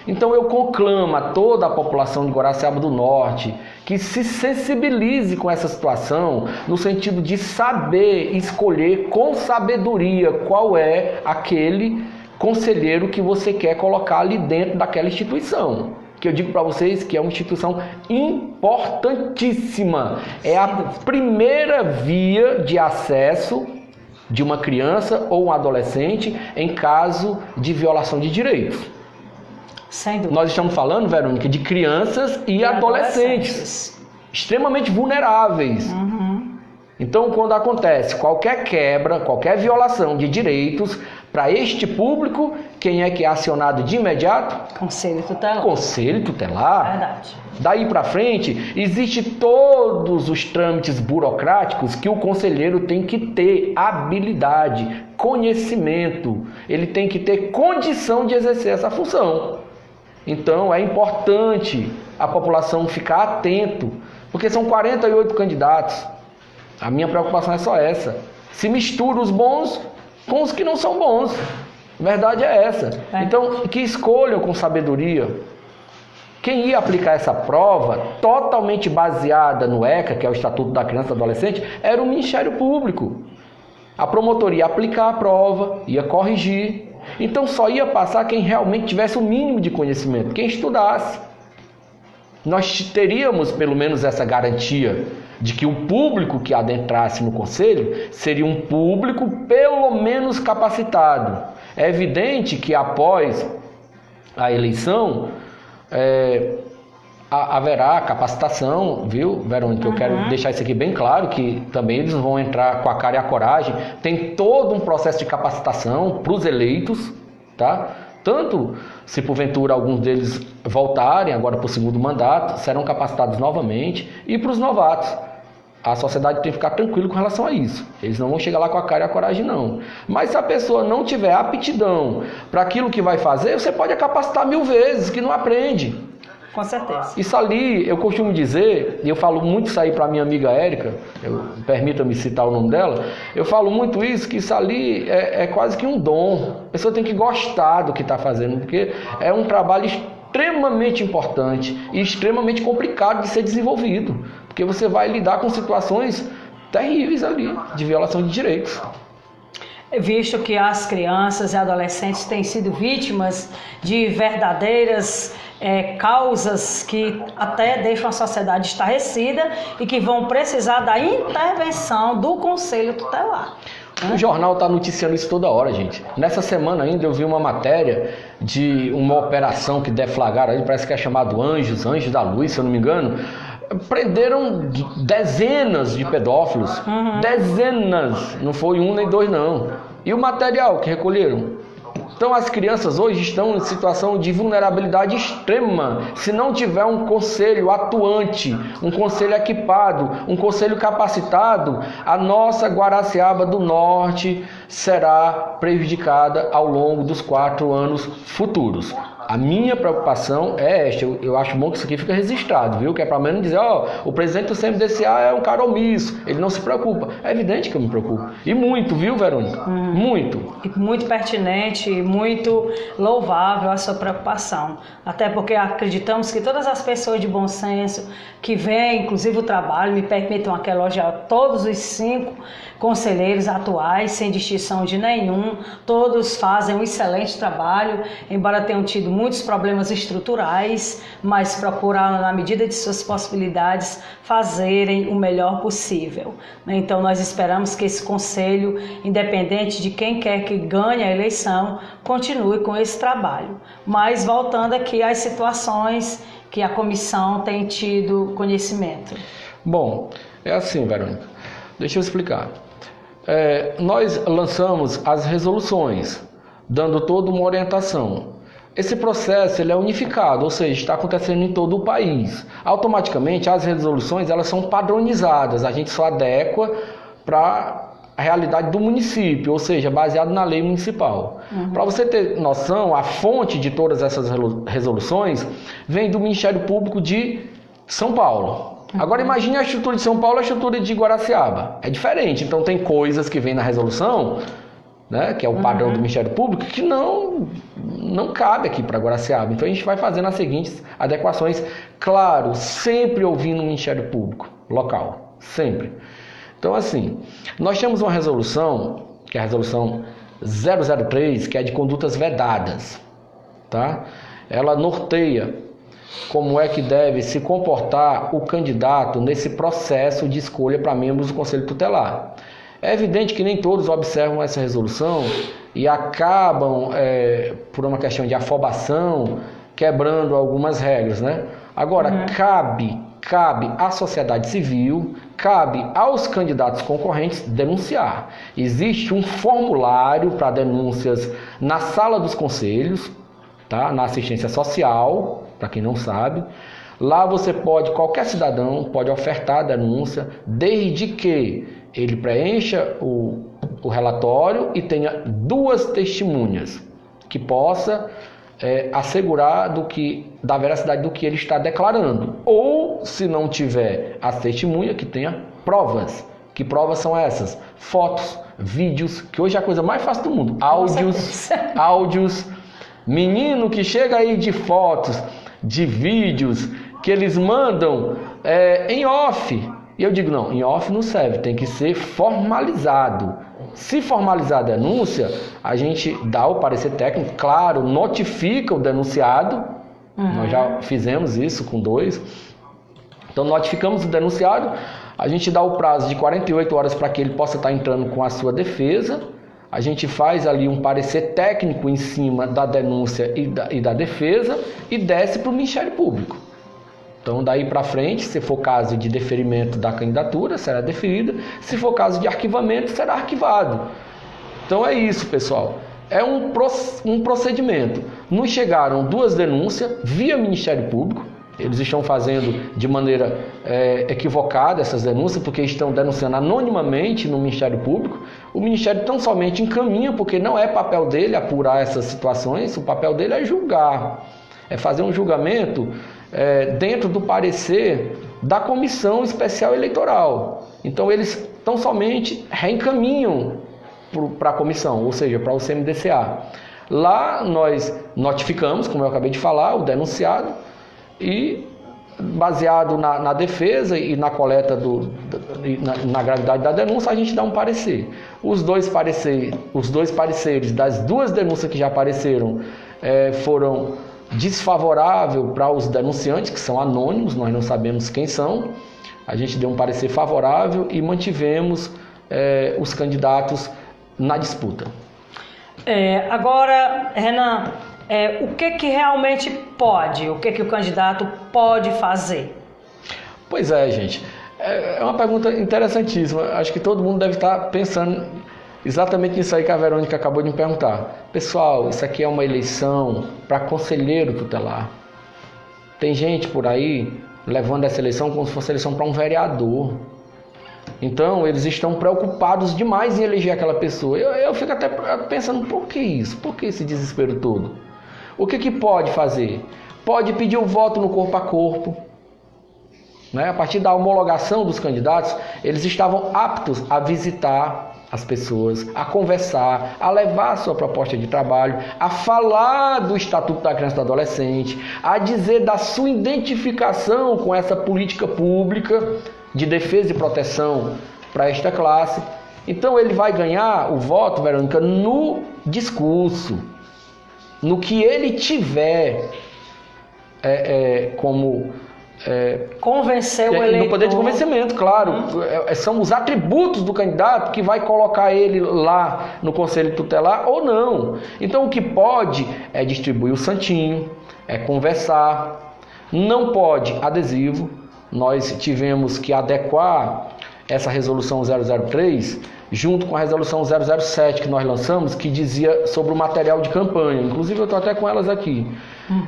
Então eu conclamo a toda a população de Guaraciaba do Norte que se sensibilize com essa situação, no sentido de saber escolher com sabedoria qual é aquele conselheiro que você quer colocar ali dentro daquela instituição. Que eu digo para vocês que é uma instituição importantíssima. É a primeira via de acesso de uma criança ou um adolescente em caso de violação de direitos.
Sem dúvida.
Nós estamos falando, Verônica, de crianças e adolescentes extremamente vulneráveis. Então, quando acontece qualquer quebra, qualquer violação de direitos para este público, quem é que é acionado de imediato?
Conselho Tutelar.
Conselho Tutelar.
Verdade.
Daí para frente, existem todos os trâmites burocráticos que o conselheiro tem que ter habilidade, conhecimento, ele tem que ter condição de exercer essa função. Então, é importante a população ficar atento, Porque são 48 candidatos. A minha preocupação é só essa. Se mistura os bons com os que não são bons. A verdade é essa. Então, que escolham com sabedoria. Quem ia aplicar essa prova, totalmente baseada no ECA, que é o Estatuto da Criança e do Adolescente, era o Ministério Público. A promotoria ia aplicar a prova, ia corrigir. Então só ia passar quem realmente tivesse o mínimo de conhecimento, quem estudasse. Nós teríamos pelo menos essa garantia de que o público que adentrasse no conselho seria um público pelo menos capacitado. É evidente que após a eleição haverá capacitação, viu, Verônica? Eu quero deixar isso aqui bem claro, que também eles vão entrar com a cara e a coragem. Tem todo um processo de capacitação para os eleitos, tá? Tanto se porventura alguns deles voltarem agora para o segundo mandato, serão capacitados novamente, e para os novatos. A sociedade tem que ficar tranquilo com relação a isso. Eles não vão chegar lá com a cara e a coragem, não. Mas se a pessoa não tiver aptidão para aquilo que vai fazer, você pode capacitar 1000 vezes, que não aprende.
Com certeza.
Isso ali, eu costumo dizer, e eu falo muito isso aí para minha amiga Érica, permita-me citar o nome dela, eu falo muito isso, que isso ali é quase que um dom. A pessoa tem que gostar do que está fazendo, porque é um trabalho extremamente importante e extremamente complicado de ser desenvolvido, porque você vai lidar com situações terríveis ali, de violação de direitos.
Visto que as crianças e adolescentes têm sido vítimas de verdadeiras causas que até deixam a sociedade estarrecida e que vão precisar da intervenção do Conselho Tutelar.
O jornal está noticiando isso toda hora, gente. Nessa semana ainda eu vi uma matéria de uma operação que deflagraram, parece que é chamado Anjos da Luz, se eu não me engano. Prenderam dezenas de pedófilos, dezenas, não foi 1 nem 2 não. E o material que recolheram? Então as crianças hoje estão em situação de vulnerabilidade extrema. Se não tiver um conselho atuante, um conselho equipado, um conselho capacitado, a nossa Guaraciaba do Norte será prejudicada ao longo dos 4 anos futuros. A minha preocupação é esta, eu acho bom que isso aqui fica registrado, viu? Que é para menos dizer, o presidente do CMDCA é um cara omisso, ele não se preocupa. É evidente que eu me preocupo. E muito, viu, Verônica? Muito.
E muito pertinente e muito louvável a sua preocupação. Até porque acreditamos que todas as pessoas de bom senso que veem, inclusive o trabalho, me permitam aqui elogiar todos os 5 conselheiros atuais, sem distinção de nenhum, todos fazem um excelente trabalho, embora tenham tido muitos problemas estruturais, mas procuraram, na medida de suas possibilidades, fazerem o melhor possível. Então nós esperamos que esse conselho, independente de quem quer que ganhe a eleição, continue com esse trabalho. Mas voltando aqui às situações que a comissão tem tido conhecimento.
Bom, é assim, Verônica, deixa eu explicar. Nós lançamos as resoluções, dando toda uma orientação. Esse processo ele é unificado, ou seja, está acontecendo em todo o país. Automaticamente, as resoluções elas são padronizadas, a gente só adequa para a realidade do município, ou seja, baseado na lei municipal. Para você ter noção, a fonte de todas essas resoluções vem do Ministério Público de São Paulo. Agora imagine a estrutura de São Paulo e a estrutura de Guaraciaba. É diferente, então tem coisas que vêm na resolução, né, que é o padrão do Ministério Público, que não cabe aqui para Guaraciaba. Então a gente vai fazendo as seguintes adequações, claro, sempre ouvindo o Ministério Público local, sempre. Então assim, nós temos uma resolução, que é a resolução 003, que é de condutas vedadas, tá? Ela norteia como é que deve se comportar o candidato nesse processo de escolha para membros do Conselho Tutelar. É evidente que nem todos observam essa resolução e acabam, por uma questão de afobação, quebrando algumas regras, né? Agora, cabe à sociedade civil, cabe aos candidatos concorrentes denunciar. Existe um formulário para denúncias na sala dos conselhos, tá? Na assistência social, para quem não sabe. Lá qualquer cidadão pode ofertar a denúncia, desde que ele preencha o relatório e tenha 2 testemunhas que possa assegurar da veracidade do que ele está declarando. Ou, se não tiver as testemunhas, que tenha provas. Que provas são essas? Fotos, vídeos, que hoje é a coisa mais fácil do mundo. Áudios. Menino que chega aí de fotos, de vídeos, que eles mandam em off. E eu digo, não, em off não serve, tem que ser formalizado. Se formalizar a denúncia, a gente dá o parecer técnico, claro, notifica o denunciado. Nós já fizemos isso com 2. Então notificamos o denunciado, a gente dá o prazo de 48 horas para que ele possa estar entrando com a sua defesa. A gente faz ali um parecer técnico em cima da denúncia e da defesa e desce para o Ministério Público. Então, daí para frente, se for caso de deferimento da candidatura, será deferida. Se for caso de arquivamento, será arquivado. Então é isso, pessoal. É um procedimento. Nos chegaram 2 denúncias via Ministério Público. Eles estão fazendo de maneira equivocada essas denúncias, porque estão denunciando anonimamente no Ministério Público. O Ministério tão somente encaminha, porque não é papel dele apurar essas situações, o papel dele é julgar. É fazer um julgamento dentro do parecer da Comissão Especial Eleitoral. Então eles tão somente reencaminham para a comissão, ou seja, para o CMDCA. Lá nós notificamos, como eu acabei de falar, o denunciado, e baseado na defesa e na coleta na gravidade da denúncia, a gente dá um parecer. Os dois pareceres das 2 denúncias que já apareceram foram desfavoráveis para os denunciantes, que são anônimos, nós não sabemos quem são. A gente deu um parecer favorável e mantivemos os candidatos na disputa.
Agora, Renan, o que realmente pode? O que o candidato pode fazer?
Pois é, gente. É uma pergunta interessantíssima. Acho que todo mundo deve estar pensando exatamente nisso aí que a Verônica acabou de me perguntar. Pessoal, isso aqui é uma eleição para conselheiro tutelar. Tem gente por aí levando essa eleição como se fosse eleição para um vereador. Então, eles estão preocupados demais em eleger aquela pessoa. Eu fico até pensando, por que isso? Por que esse desespero todo? O que pode fazer? Pode pedir o voto no corpo a corpo. A partir da homologação dos candidatos, eles estavam aptos a visitar as pessoas, a conversar, a levar a sua proposta de trabalho, a falar do Estatuto da Criança e do Adolescente, a dizer da sua identificação com essa política pública de defesa e proteção para esta classe. Então ele vai ganhar o voto, Verônica, no discurso, no que ele tiver como
convencer o eleitor.
No poder de convencimento, claro. São os atributos do candidato que vai colocar ele lá no Conselho Tutelar ou não. Então o que pode é distribuir o santinho, é conversar. Não pode adesivo. Nós tivemos que adequar essa resolução 003 junto com a resolução 007 que nós lançamos, que dizia sobre o material de campanha. Inclusive eu estou até com elas aqui.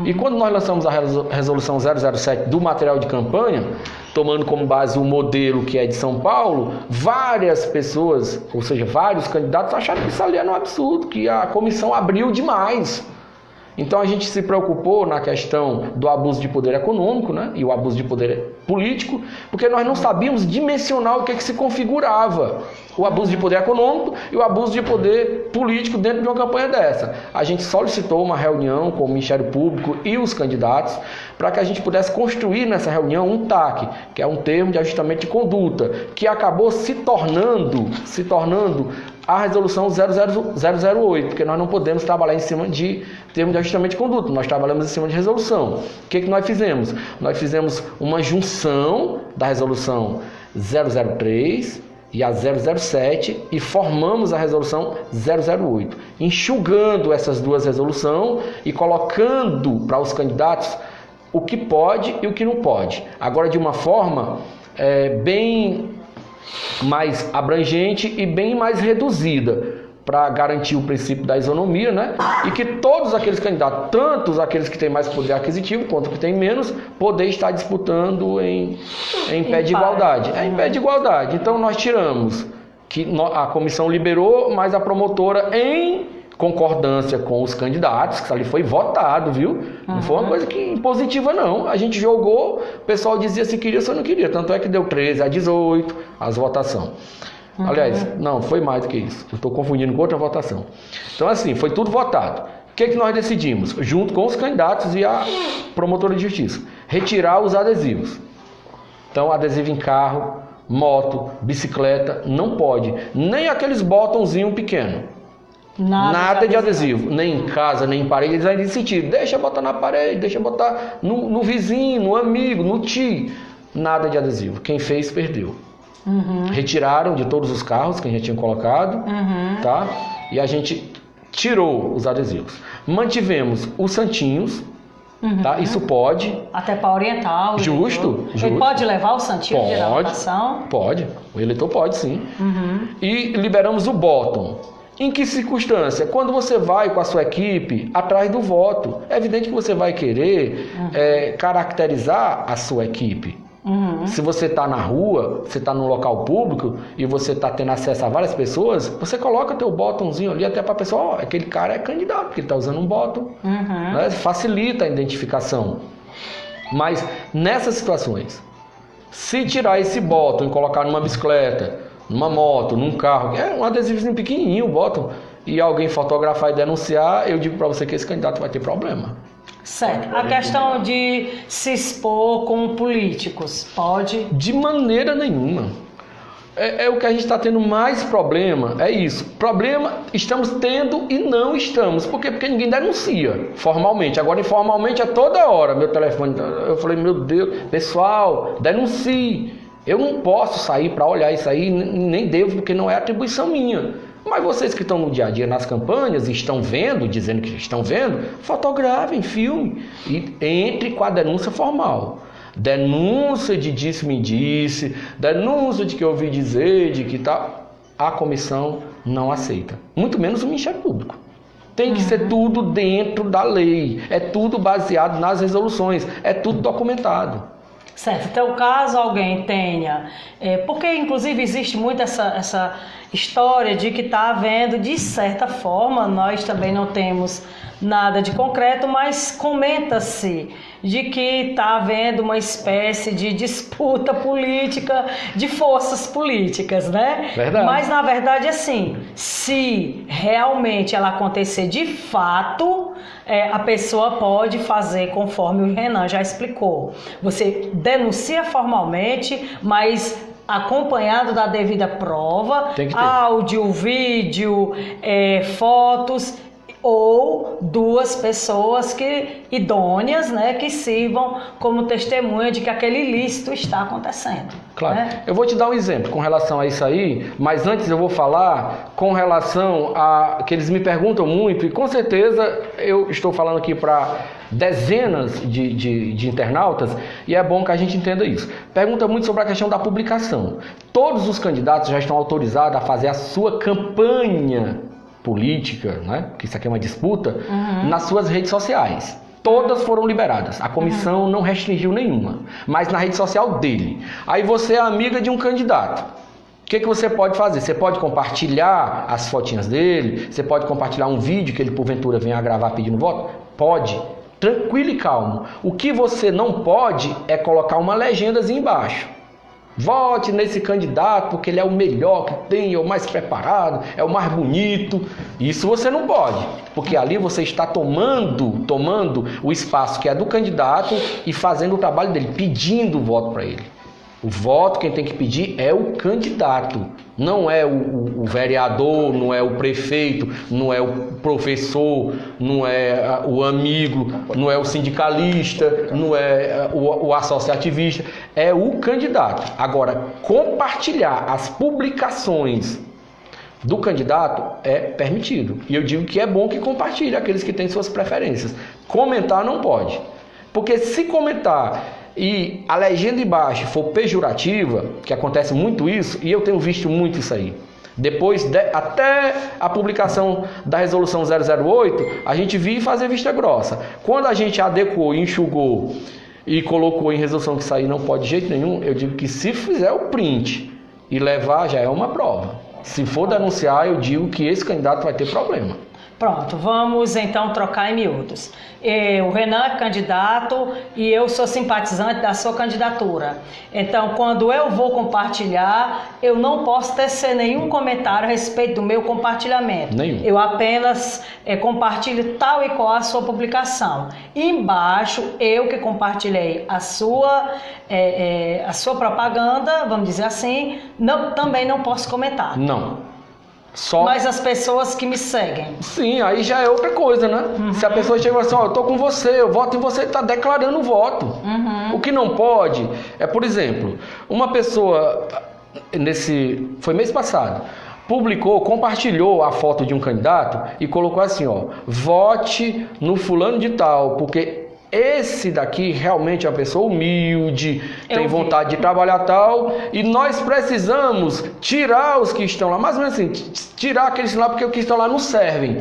E quando nós lançamos a resolução 007 do material de campanha, tomando como base o modelo que é de São Paulo, várias pessoas, ou seja, vários candidatos acharam que isso ali era um absurdo, que a comissão abriu demais. Então a gente se preocupou na questão do abuso de poder econômico, e o abuso de poder político, porque nós não sabíamos dimensionar o que se configurava o abuso de poder econômico e o abuso de poder político dentro de uma campanha dessa. A gente solicitou uma reunião com o Ministério Público e os candidatos para que a gente pudesse construir nessa reunião um TAC, que é um termo de ajustamento de conduta, que acabou se tornando a resolução 008, porque nós não podemos trabalhar em cima de termo de ajustamento de conduta, nós trabalhamos em cima de resolução. O que nós fizemos? Nós fizemos uma junção da resolução 003 e a 007 e formamos a resolução 008, enxugando essas duas resoluções e colocando para os candidatos o que pode e o que não pode. Agora, de uma forma bem mais abrangente e bem mais reduzida, para garantir o princípio da isonomia, e que todos aqueles candidatos, tanto aqueles que têm mais poder aquisitivo quanto que têm menos, poder estar disputando em pé de igualdade. Em pé de igualdade. Então nós tiramos, que a comissão liberou, mas a promotora, em concordância com os candidatos, que ali foi votado, viu? Não foi uma coisa que positiva, não. A gente jogou, o pessoal dizia se queria, se não queria. Tanto é que deu 13-18 as votações. Aliás, não, foi mais do que isso. Eu estou confundindo com outra votação. Então, assim, foi tudo votado. O que nós decidimos? Junto com os candidatos e a promotora de justiça. Retirar os adesivos. Então, adesivo em carro, moto, bicicleta, não pode. Nem aqueles botãozinhos pequenos. Nada de adesivo. Nem em casa, nem em parede. Eles ainda insistiram. Deixa botar na parede, deixa botar no vizinho, no amigo, no tio. Nada de adesivo. Quem fez, perdeu. Retiraram de todos os carros que a gente tinha colocado, tá? E a gente tirou os adesivos. Mantivemos os santinhos, tá? Isso pode.
Até para orientar o
Justo.
Ele pode levar o santinho de votação?
Pode. O eleitor pode, sim. E liberamos o bottom. Em que circunstância? Quando você vai com a sua equipe atrás do voto. É evidente que você vai querer caracterizar a sua equipe. Se você está na rua, você está num local público e você está tendo acesso a várias pessoas, você coloca teu botãozinho ali até para a pessoa, aquele cara é candidato, porque ele está usando um botão. Né? Facilita a identificação. Mas nessas situações, se tirar esse botão e colocar numa bicicleta, numa moto, num carro, é um adesivozinho pequenininho, o botão, e alguém fotografar e denunciar, eu digo para você que esse candidato vai ter problema.
Certo. A questão de se expor com políticos, pode?
De maneira nenhuma. É o que a gente está tendo mais problema, é isso. Problema estamos tendo e não estamos. Por quê? Porque ninguém denuncia formalmente. Agora, informalmente, é toda hora meu telefone. Eu falei, meu Deus, pessoal, denuncie. Eu não posso sair para olhar isso aí, nem devo, porque não é atribuição minha. Mas vocês que estão no dia a dia nas campanhas e estão vendo, dizendo que estão vendo, fotografem, filme e entre com a denúncia formal. Denúncia de disse-me-disse, denúncia de que eu ouvi dizer, de que tal. A comissão não aceita. Muito menos o Ministério Público. Tem que ser tudo dentro da lei. É tudo baseado nas resoluções. É tudo documentado.
Certo. Então, caso alguém tenha... porque, inclusive, existe muito essa história de que está havendo, de certa forma, nós também não temos nada de concreto, mas comenta-se de que está havendo uma espécie de disputa política, de forças políticas, né?
Verdade.
Mas, na verdade, assim, se realmente ela acontecer de fato, a pessoa pode fazer conforme o Renan já explicou. Você denuncia formalmente, mas acompanhado da devida prova, áudio, vídeo, fotos, ou duas pessoas idôneas, né, que sirvam como testemunha de que aquele ilícito está acontecendo.
Claro.
Né?
Eu vou te dar um exemplo com relação a isso aí, mas antes eu vou falar com relação a que eles me perguntam muito, e com certeza eu estou falando aqui para dezenas de internautas, e é bom que a gente entenda isso. Pergunta muito sobre a questão da publicação. Todos os candidatos já estão autorizados a fazer a sua campanha política, né? Que isso aqui é uma disputa, nas suas redes sociais. Todas foram liberadas. A comissão não restringiu nenhuma, mas na rede social dele. Aí você é amiga de um candidato. O que você pode fazer? Você pode compartilhar as fotinhas dele, você pode compartilhar um vídeo que ele porventura venha a gravar pedindo voto? Pode. Tranquilo e calmo. O que você não pode é colocar uma legendazinha embaixo. Vote nesse candidato porque ele é o melhor que tem, é o mais preparado, é o mais bonito. Isso você não pode, porque ali você está tomando o espaço que é do candidato e fazendo o trabalho dele, pedindo o voto para ele. O voto quem tem que pedir é o candidato, não é o vereador, não é o prefeito, não é o professor, não é o amigo, não é o sindicalista, não é o associativista, é o candidato. Agora, compartilhar as publicações do candidato é permitido. E eu digo que é bom que compartilhe aqueles que têm suas preferências. Comentar não pode, porque se comentar e a legenda embaixo for pejorativa, que acontece muito isso, e eu tenho visto muito isso aí. Depois, até a publicação da resolução 008, a gente viu fazer vista grossa. Quando a gente adequou, enxugou e colocou em resolução que isso aí não pode de jeito nenhum, eu digo que se fizer o print e levar, já é uma prova. Se for denunciar, eu digo que esse candidato vai ter problema.
Pronto, vamos então trocar em miúdos. O Renan é candidato e eu sou simpatizante da sua candidatura. Então, quando eu vou compartilhar, eu não posso tecer nenhum comentário a respeito do meu compartilhamento.
Nenhum.
Eu apenas compartilho tal e qual a sua publicação. Embaixo, eu que compartilhei a sua propaganda, vamos dizer assim, também não posso comentar.
Não. Só...
Mas as pessoas que me seguem.
Sim, aí já é outra coisa, né? Se a pessoa chega e fala assim, eu tô com você, eu voto em você, está declarando o voto. O que não pode é, por exemplo, uma pessoa, foi mês passado, compartilhou a foto de um candidato e colocou assim, vote no fulano de tal, porque esse daqui realmente é uma pessoa humilde, tem vontade de trabalhar tal, e nós precisamos tirar os que estão lá, mais ou menos assim, tirar aqueles lá porque os que estão lá não servem,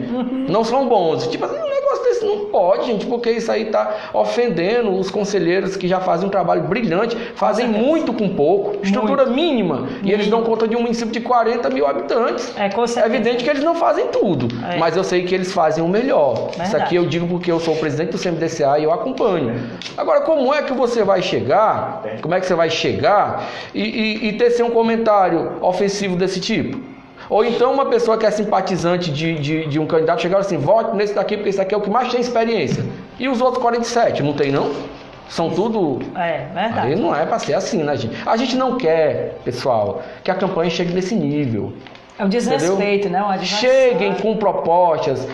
não são bons. Tipo, um negócio desse não pode, gente, porque isso aí está ofendendo os conselheiros que já fazem um trabalho brilhante, fazem muito com pouco, estrutura mínima, e eles dão conta de um município de 40 mil habitantes. É evidente que eles não fazem tudo, mas eu sei que eles fazem o melhor. Verdade. Isso aqui eu digo porque eu sou o presidente do CMDCA e eu acompanho. Agora, como é que você vai chegar, e tecer um comentário ofensivo desse tipo? Ou então uma pessoa que é simpatizante de um candidato chegar assim, vote nesse daqui porque esse daqui é o que mais tem experiência. E os outros 47, não tem não? São tudo...
verdade.
Aí não é para ser assim, né, gente? A gente não quer, pessoal, que a campanha chegue nesse nível.
É um desrespeito, né?
Cheguem com propostas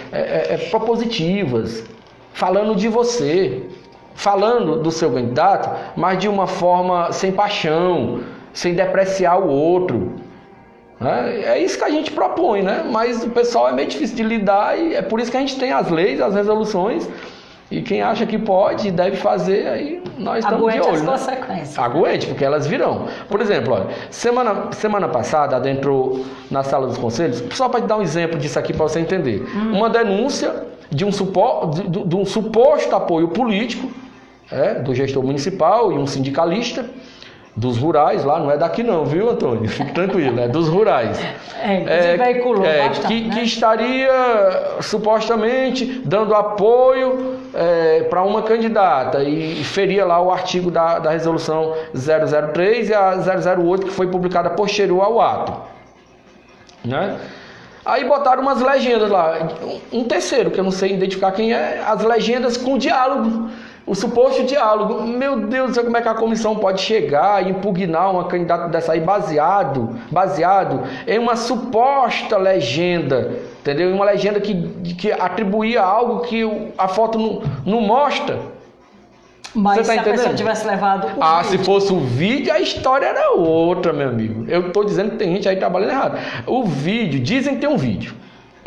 propositivas, falando de você, falando do seu candidato, mas de uma forma sem paixão, sem depreciar o outro. É isso que a gente propõe, né? Mas o pessoal é meio difícil de lidar e é por isso que a gente tem as leis, as resoluções, e quem acha que pode e deve fazer, aí nós estamos de olho.
Aguente as consequências.
Aguente, porque elas virão. Por exemplo, olha, semana passada, adentrou na sala dos conselhos, só para te dar um exemplo disso aqui para você entender, uma denúncia de um suposto apoio político do gestor municipal e um sindicalista dos rurais, lá não é daqui não, viu, Antônio? Fique tranquilo, é dos rurais.
Veiculou bastante,
que estaria supostamente dando apoio para uma candidata e feria lá o artigo da resolução 003 e a 008 que foi publicada posterior ao ato, né? Aí botaram umas legendas lá, um terceiro, que eu não sei identificar quem é, as legendas com diálogo, o suposto diálogo. Meu Deus do céu, como é que a comissão pode chegar e impugnar uma candidata dessa aí baseado em uma suposta legenda, entendeu? Em uma legenda que atribuía algo que a foto não mostra.
Mas se a pessoa tivesse levado o vídeo.
Se fosse o vídeo, a história era outra, meu amigo. Eu estou dizendo que tem gente aí trabalhando errado. O vídeo, dizem que tem um vídeo.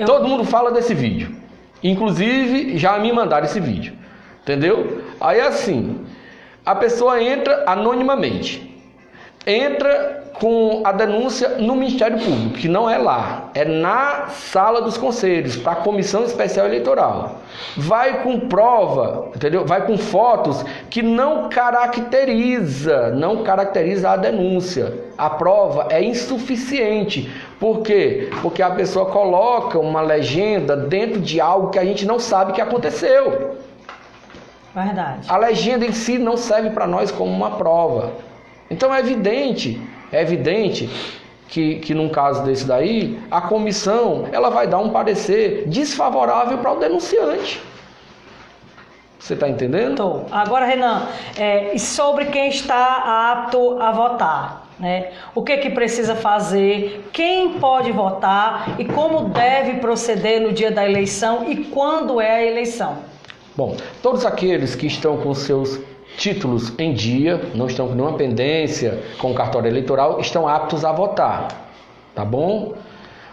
Todo mundo fala desse vídeo. Inclusive, já me mandaram esse vídeo. Entendeu? Aí assim, a pessoa entra anonimamente. Entra com a denúncia no Ministério Público, que não é lá, é na sala dos conselhos, para a Comissão Especial Eleitoral. Vai com prova, entendeu? Vai com fotos que não caracteriza a denúncia. A prova é insuficiente. Por quê? Porque a pessoa coloca uma legenda dentro de algo que a gente não sabe que aconteceu.
Verdade.
A legenda em si não serve para nós como uma prova. Então é evidente que num caso desse daí, a comissão ela vai dar um parecer desfavorável para o denunciante. Você está entendendo?
Estou. Agora, Renan, e sobre quem está apto a votar? Né? O que precisa fazer, quem pode votar e como deve proceder no dia da eleição e quando é a eleição?
Bom, todos aqueles que estão com seus títulos em dia, não estão com nenhuma pendência com o cartório eleitoral, estão aptos a votar, tá bom?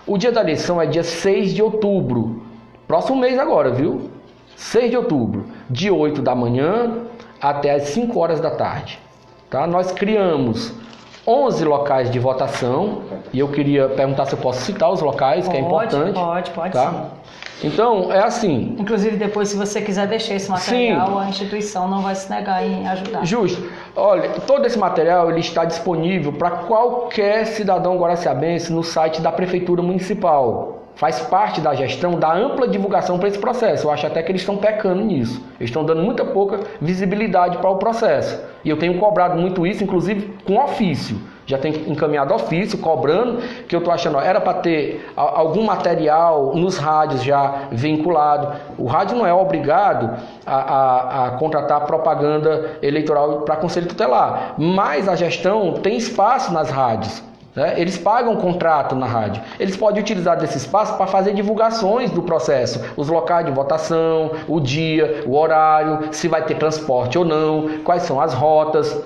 O dia da eleição é dia 6 de outubro, próximo mês agora, viu? 6 de outubro, de 8 da manhã até as 5 horas da tarde, tá? Nós criamos 11 locais de votação e eu queria perguntar se eu posso citar os locais, que é importante.
Pode
tá?
Sim.
Então, é assim...
Inclusive, depois, se você quiser deixar esse material, sim, a instituição não vai se negar em ajudar.
Justo. Olha, todo esse material ele está disponível para qualquer cidadão guaraciabense no site da Prefeitura Municipal. faz parte da gestão da ampla divulgação para esse processo. Eu acho até que eles estão pecando nisso. Eles estão dando muita pouca visibilidade para o processo. E eu tenho cobrado muito isso, inclusive com ofício. Já tenho encaminhado ofício, cobrando, que eu estou achando, era para ter algum material nos rádios já vinculado. O rádio não é obrigado a contratar propaganda eleitoral para Conselho Tutelar, mas a gestão tem espaço nas rádios. Eles pagam contrato na rádio. Eles podem utilizar desse espaço para fazer divulgações do processo, os locais de votação, o dia, o horário, se vai ter transporte ou não, quais são as rotas.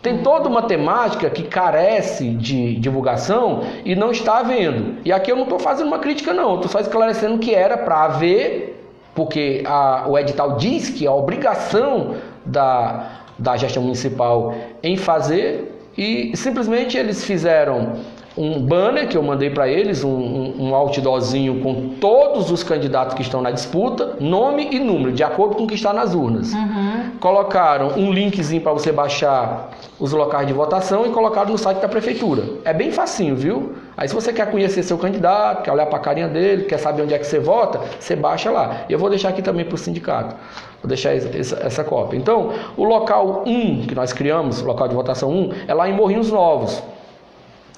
Tem toda uma temática que carece de divulgação e não está havendo. E aqui eu não estou fazendo uma crítica não, estou só esclarecendo que era para haver, porque o edital diz que a obrigação da gestão municipal em fazer, e simplesmente eles fizeram um banner que eu mandei para eles, um outdoorzinho com todos os candidatos que estão na disputa, nome e número, de acordo com o que está nas urnas. Colocaram um linkzinho para você baixar os locais de votação e colocaram no site da prefeitura. É bem facinho, viu? Aí se você quer conhecer seu candidato, quer olhar para a carinha dele, quer saber onde é que você vota, você baixa lá. E eu vou deixar aqui também para o sindicato. Vou deixar essa cópia. Então, o local 1 que nós criamos, o local de votação 1, é lá em Morrinhos Novos.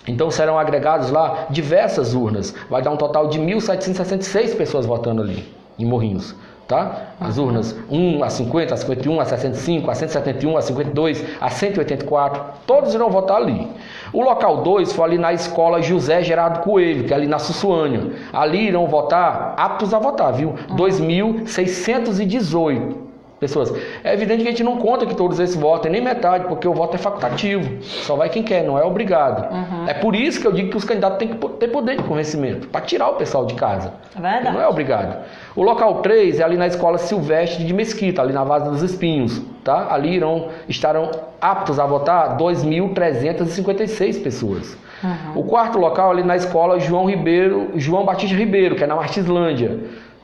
Então serão agregados lá diversas urnas. Vai dar um total de 1.766 pessoas votando ali, em Morrinhos. Tá? As urnas 1, a 50, a 51, a 65, a 171, a 52, a 184, todos irão votar ali. O local 2 foi ali na escola José Gerardo Coelho, que é ali na Sussuânia. Ali irão votar, aptos a votar, viu? 2.618 pessoas. É evidente que a gente não conta que todos esses votem, nem metade, porque o voto é facultativo. Só vai quem quer, não é obrigado. É por isso que eu digo que os candidatos têm que ter poder de convencimento, para tirar o pessoal de casa.
É verdade.
Não é obrigado. O local 3 é ali na Escola Silvestre de Mesquita, ali na Vaza dos Espinhos. Tá? Ali estarão aptos a votar 2.356 pessoas. O quarto local ali na Escola João Batista Ribeiro, que é na Martislândia.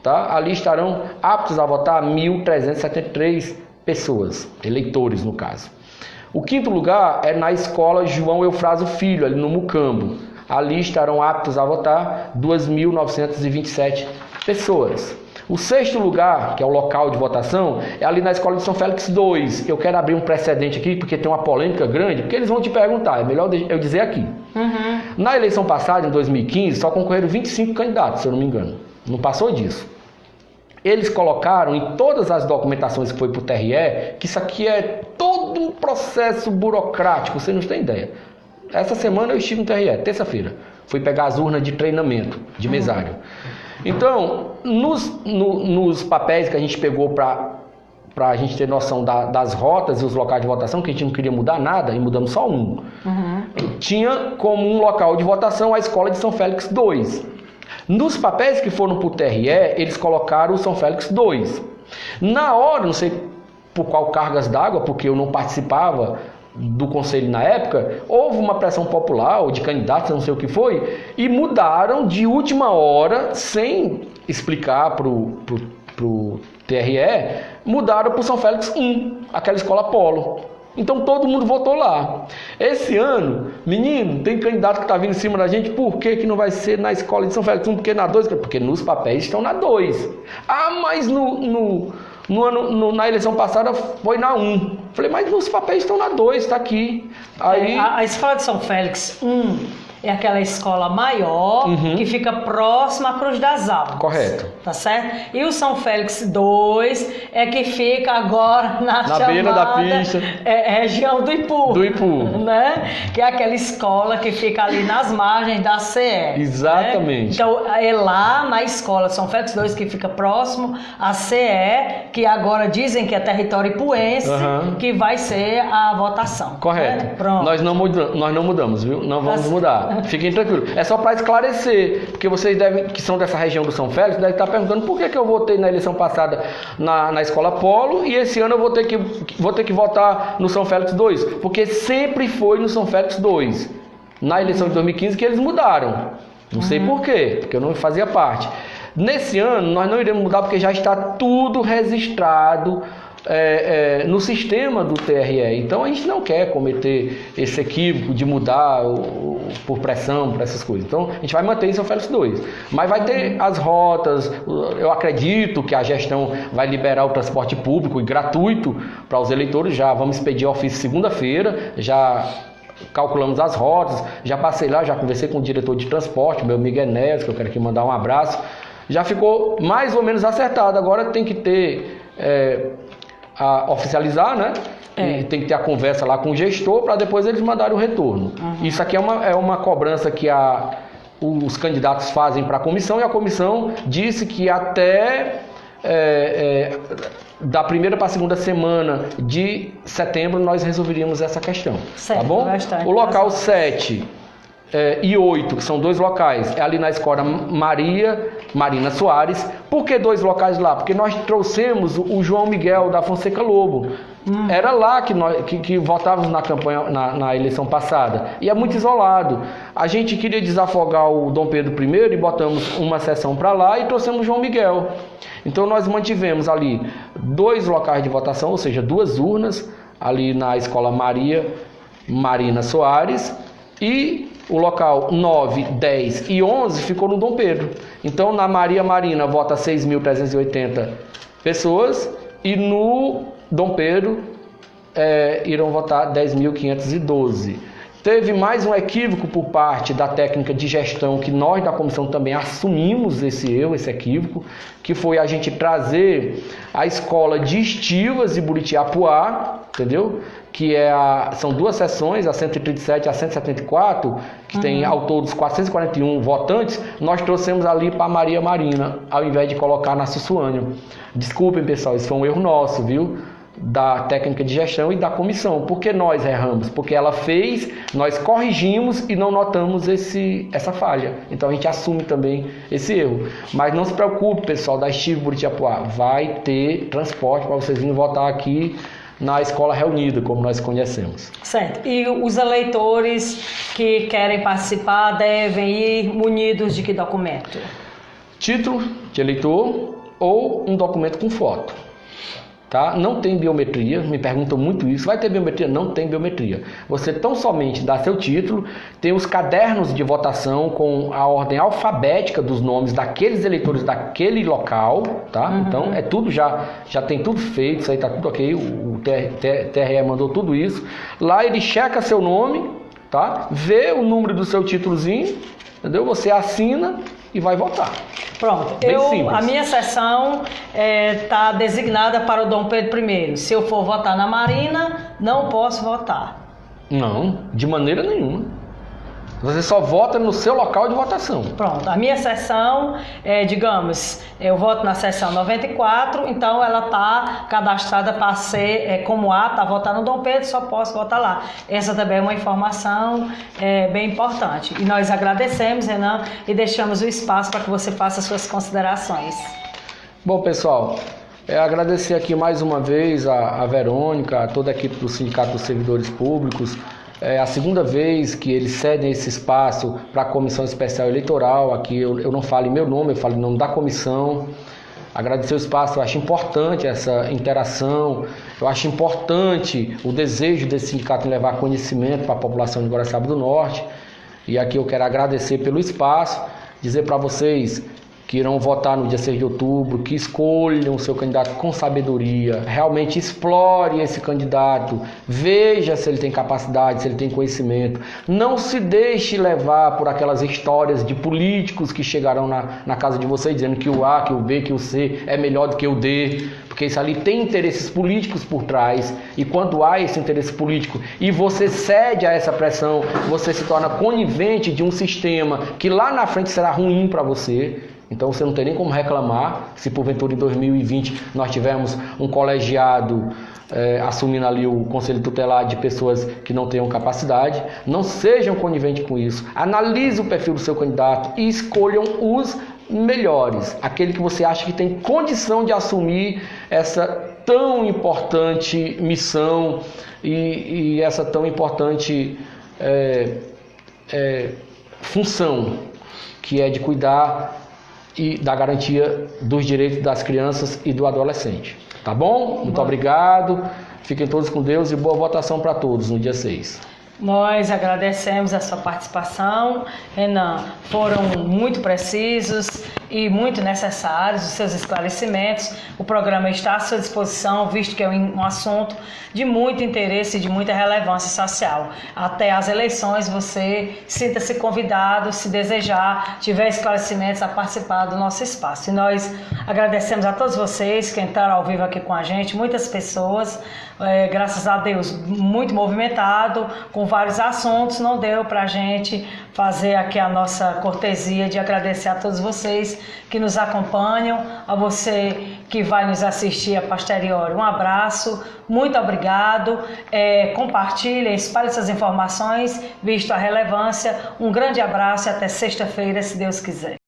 Tá? Ali estarão aptos a votar 1.373 pessoas, eleitores no caso. O quinto lugar é na escola João Eufrásio Filho, ali no Mucambo. Ali estarão aptos a votar 2.927 pessoas. O sexto lugar, que é o local de votação, é ali na escola de São Félix II. Eu quero abrir um precedente aqui, porque tem uma polêmica grande, porque eles vão te perguntar, é melhor eu dizer aqui. Na eleição passada, em 2015, só concorreram 25 candidatos, se eu não me engano. Não passou disso. Eles colocaram em todas as documentações que foi para o TRE, que isso aqui é todo um processo burocrático, você não tem ideia. Essa semana eu estive no TRE, terça-feira. Fui pegar as urnas de treinamento, de mesário. Então, nos papéis que a gente pegou para a gente ter noção das rotas e os locais de votação, que a gente não queria mudar nada, e mudamos só um. Tinha como um local de votação a escola de São Félix II. Nos papéis que foram para o TRE, eles colocaram o São Félix II. Na hora, não sei por qual cargas d'água, porque eu não participava do conselho na época, houve uma pressão popular, ou de candidatos, não sei o que foi, e mudaram de última hora, sem explicar para o TRE, mudaram para o São Félix I, aquela escola polo. Então todo mundo votou lá. Esse ano, menino, tem candidato que está vindo em cima da gente, por que não vai ser na escola de São Félix I? Porque na 2? Porque nos papéis estão na 2. Ah, mas na eleição passada foi na 1. Falei, mas nos papéis estão na 2, está aqui. Aí...
A escola de São Félix I é aquela escola maior que fica próxima à Cruz das Almas.
Correto.
Tá certo? E o São Félix II é que fica agora na
beira da pista.
Região do Ipu.
Do Ipu.
Né? Que é aquela escola que fica ali nas margens da CE.
Exatamente.
Né? Então é lá na escola São Félix II que fica próximo à CE, que agora dizem que é território ipuense, que vai ser a votação.
Correto.
Né? Pronto.
Nós não mudamos, viu? Não vamos mudar. Fiquem tranquilos. É só para esclarecer, porque vocês que são dessa região do São Félix, devem estar perguntando por que eu votei na eleição passada na Escola Polo e esse ano eu vou ter que votar no São Félix II, porque sempre foi no São Félix II. Na eleição de 2015 que eles mudaram. Não sei por quê, porque eu não fazia parte. Nesse ano nós não iremos mudar porque já está tudo registrado no sistema do TRE. Então a gente não quer cometer esse equívoco de mudar por pressão, por essas coisas. Então a gente vai manter em São Félix II. Mas vai ter as rotas, eu acredito que a gestão vai liberar o transporte público e gratuito para os eleitores. Já vamos expedir ofício segunda-feira, já calculamos as rotas, já passei lá, já conversei com o diretor de transporte, meu amigo Enéas, que eu quero aqui mandar um abraço. Já ficou mais ou menos acertado. Agora tem que ter... oficializar, né? E tem que ter a conversa lá com o gestor para depois eles mandarem o retorno. Isso aqui é uma cobrança que os candidatos fazem para a comissão, e a comissão disse que até da primeira para a segunda semana de setembro nós resolveríamos essa questão.
Certo,
tá bom?
bastante.
O local 7 e 8, que são 2 locais, é ali na escola Marina Soares. Por que 2 locais lá? Porque nós trouxemos o João Miguel da Fonseca Lobo. Era lá que votávamos na campanha, na eleição passada. E é muito isolado. A gente queria desafogar o Dom Pedro I e botamos uma sessão para lá e trouxemos o João Miguel. Então nós mantivemos ali 2 locais de votação, ou seja, 2 urnas, ali na escola Marina Soares, e o local 9, 10 e 11 ficou no Dom Pedro. Então na Maria Marina vota 6.380 pessoas e no Dom Pedro irão votar 10.512. Teve mais um equívoco por parte da técnica de gestão, que nós da comissão também assumimos esse equívoco, que foi a gente trazer a escola de Estivas e Buritiapuá, entendeu? Que são 2 sessões, a 137 e a 174, que tem ao todo 441 votantes. Nós trouxemos ali para Maria Marina, ao invés de colocar na Sussuânia. Desculpem, pessoal, isso foi um erro nosso, viu? Da técnica de gestão e da comissão. Por que nós erramos? Porque ela fez, nós corrigimos e não notamos essa falha. Então a gente assume também esse erro. Mas não se preocupe, pessoal da Estivas Buritiapuá, vai ter transporte para vocês virem votar aqui na Escola Reunida, como nós conhecemos.
Certo. E os eleitores que querem participar devem ir munidos de que documento?
Título de eleitor ou um documento com foto. Tá? Não tem biometria, me perguntam muito isso. Vai ter biometria? Não tem biometria. Você tão somente dá seu título, tem os cadernos de votação com a ordem alfabética dos nomes daqueles eleitores daquele local, tá? Então é tudo já tem tudo feito, isso aí tá tudo ok, o TRE mandou tudo isso. Lá ele checa seu nome, tá? Vê o número do seu títulozinho, entendeu? Você assina e vai votar.
Pronto,
simples.
A minha sessão está designada para o Dom Pedro I. Se eu for votar na Marina, não posso votar.
Não, de maneira nenhuma. Você só vota no seu local de votação.
Pronto, a minha sessão, digamos, eu voto na sessão 94, então ela está cadastrada para ser como A, para votar no Dom Pedro, só posso votar lá. Essa também é uma informação bem importante. E nós agradecemos, Renan, e deixamos o espaço para que você faça as suas considerações.
Bom, pessoal, agradecer aqui mais uma vez a Verônica, a toda a equipe do Sindicato dos Servidores Públicos. É a segunda vez que eles cedem esse espaço para a Comissão Especial Eleitoral. Aqui eu não falo em meu nome, eu falo em nome da comissão. Agradecer o espaço, eu acho importante essa interação, eu acho importante o desejo desse sindicato em levar conhecimento para a população de Guaraciaba do Norte. E aqui eu quero agradecer pelo espaço, dizer para vocês que irão votar no dia 6 de outubro, que escolham o seu candidato com sabedoria, realmente explore esse candidato, veja se ele tem capacidade, se ele tem conhecimento. Não se deixe levar por aquelas histórias de políticos que chegarão na casa de vocês dizendo que o A, que o B, que o C é melhor do que o D, porque isso ali tem interesses políticos por trás, e quando há esse interesse político e você cede a essa pressão, você se torna conivente de um sistema que lá na frente será ruim para você. Então você não tem nem como reclamar se porventura em 2020 nós tivermos um colegiado assumindo ali o conselho tutelar de pessoas que não tenham capacidade. Não sejam coniventes com isso. Analise o perfil do seu candidato e escolham os melhores. Aquele que você acha que tem condição de assumir essa tão importante missão e essa tão importante função, que é de cuidar e da garantia dos direitos das crianças e do adolescente. Tá bom? Muito obrigado. Fiquem todos com Deus e boa votação para todos no dia 6.
Nós agradecemos a sua participação, Renan. Foram muito precisos e muito necessários os seus esclarecimentos. O programa está à sua disposição, visto que é um assunto de muito interesse e de muita relevância social. Até as eleições, você sinta-se convidado, se desejar, tiver esclarecimentos, a participar do nosso espaço. E nós agradecemos a todos vocês que entraram ao vivo aqui com a gente, muitas pessoas, graças a Deus, muito movimentado, com vários assuntos. Não deu para a gente fazer aqui a nossa cortesia de agradecer a todos vocês que nos acompanham, a você que vai nos assistir a posteriori. Um abraço, muito obrigado, compartilhe, espalhe essas informações, visto a relevância. Um grande abraço e até sexta-feira, se Deus quiser.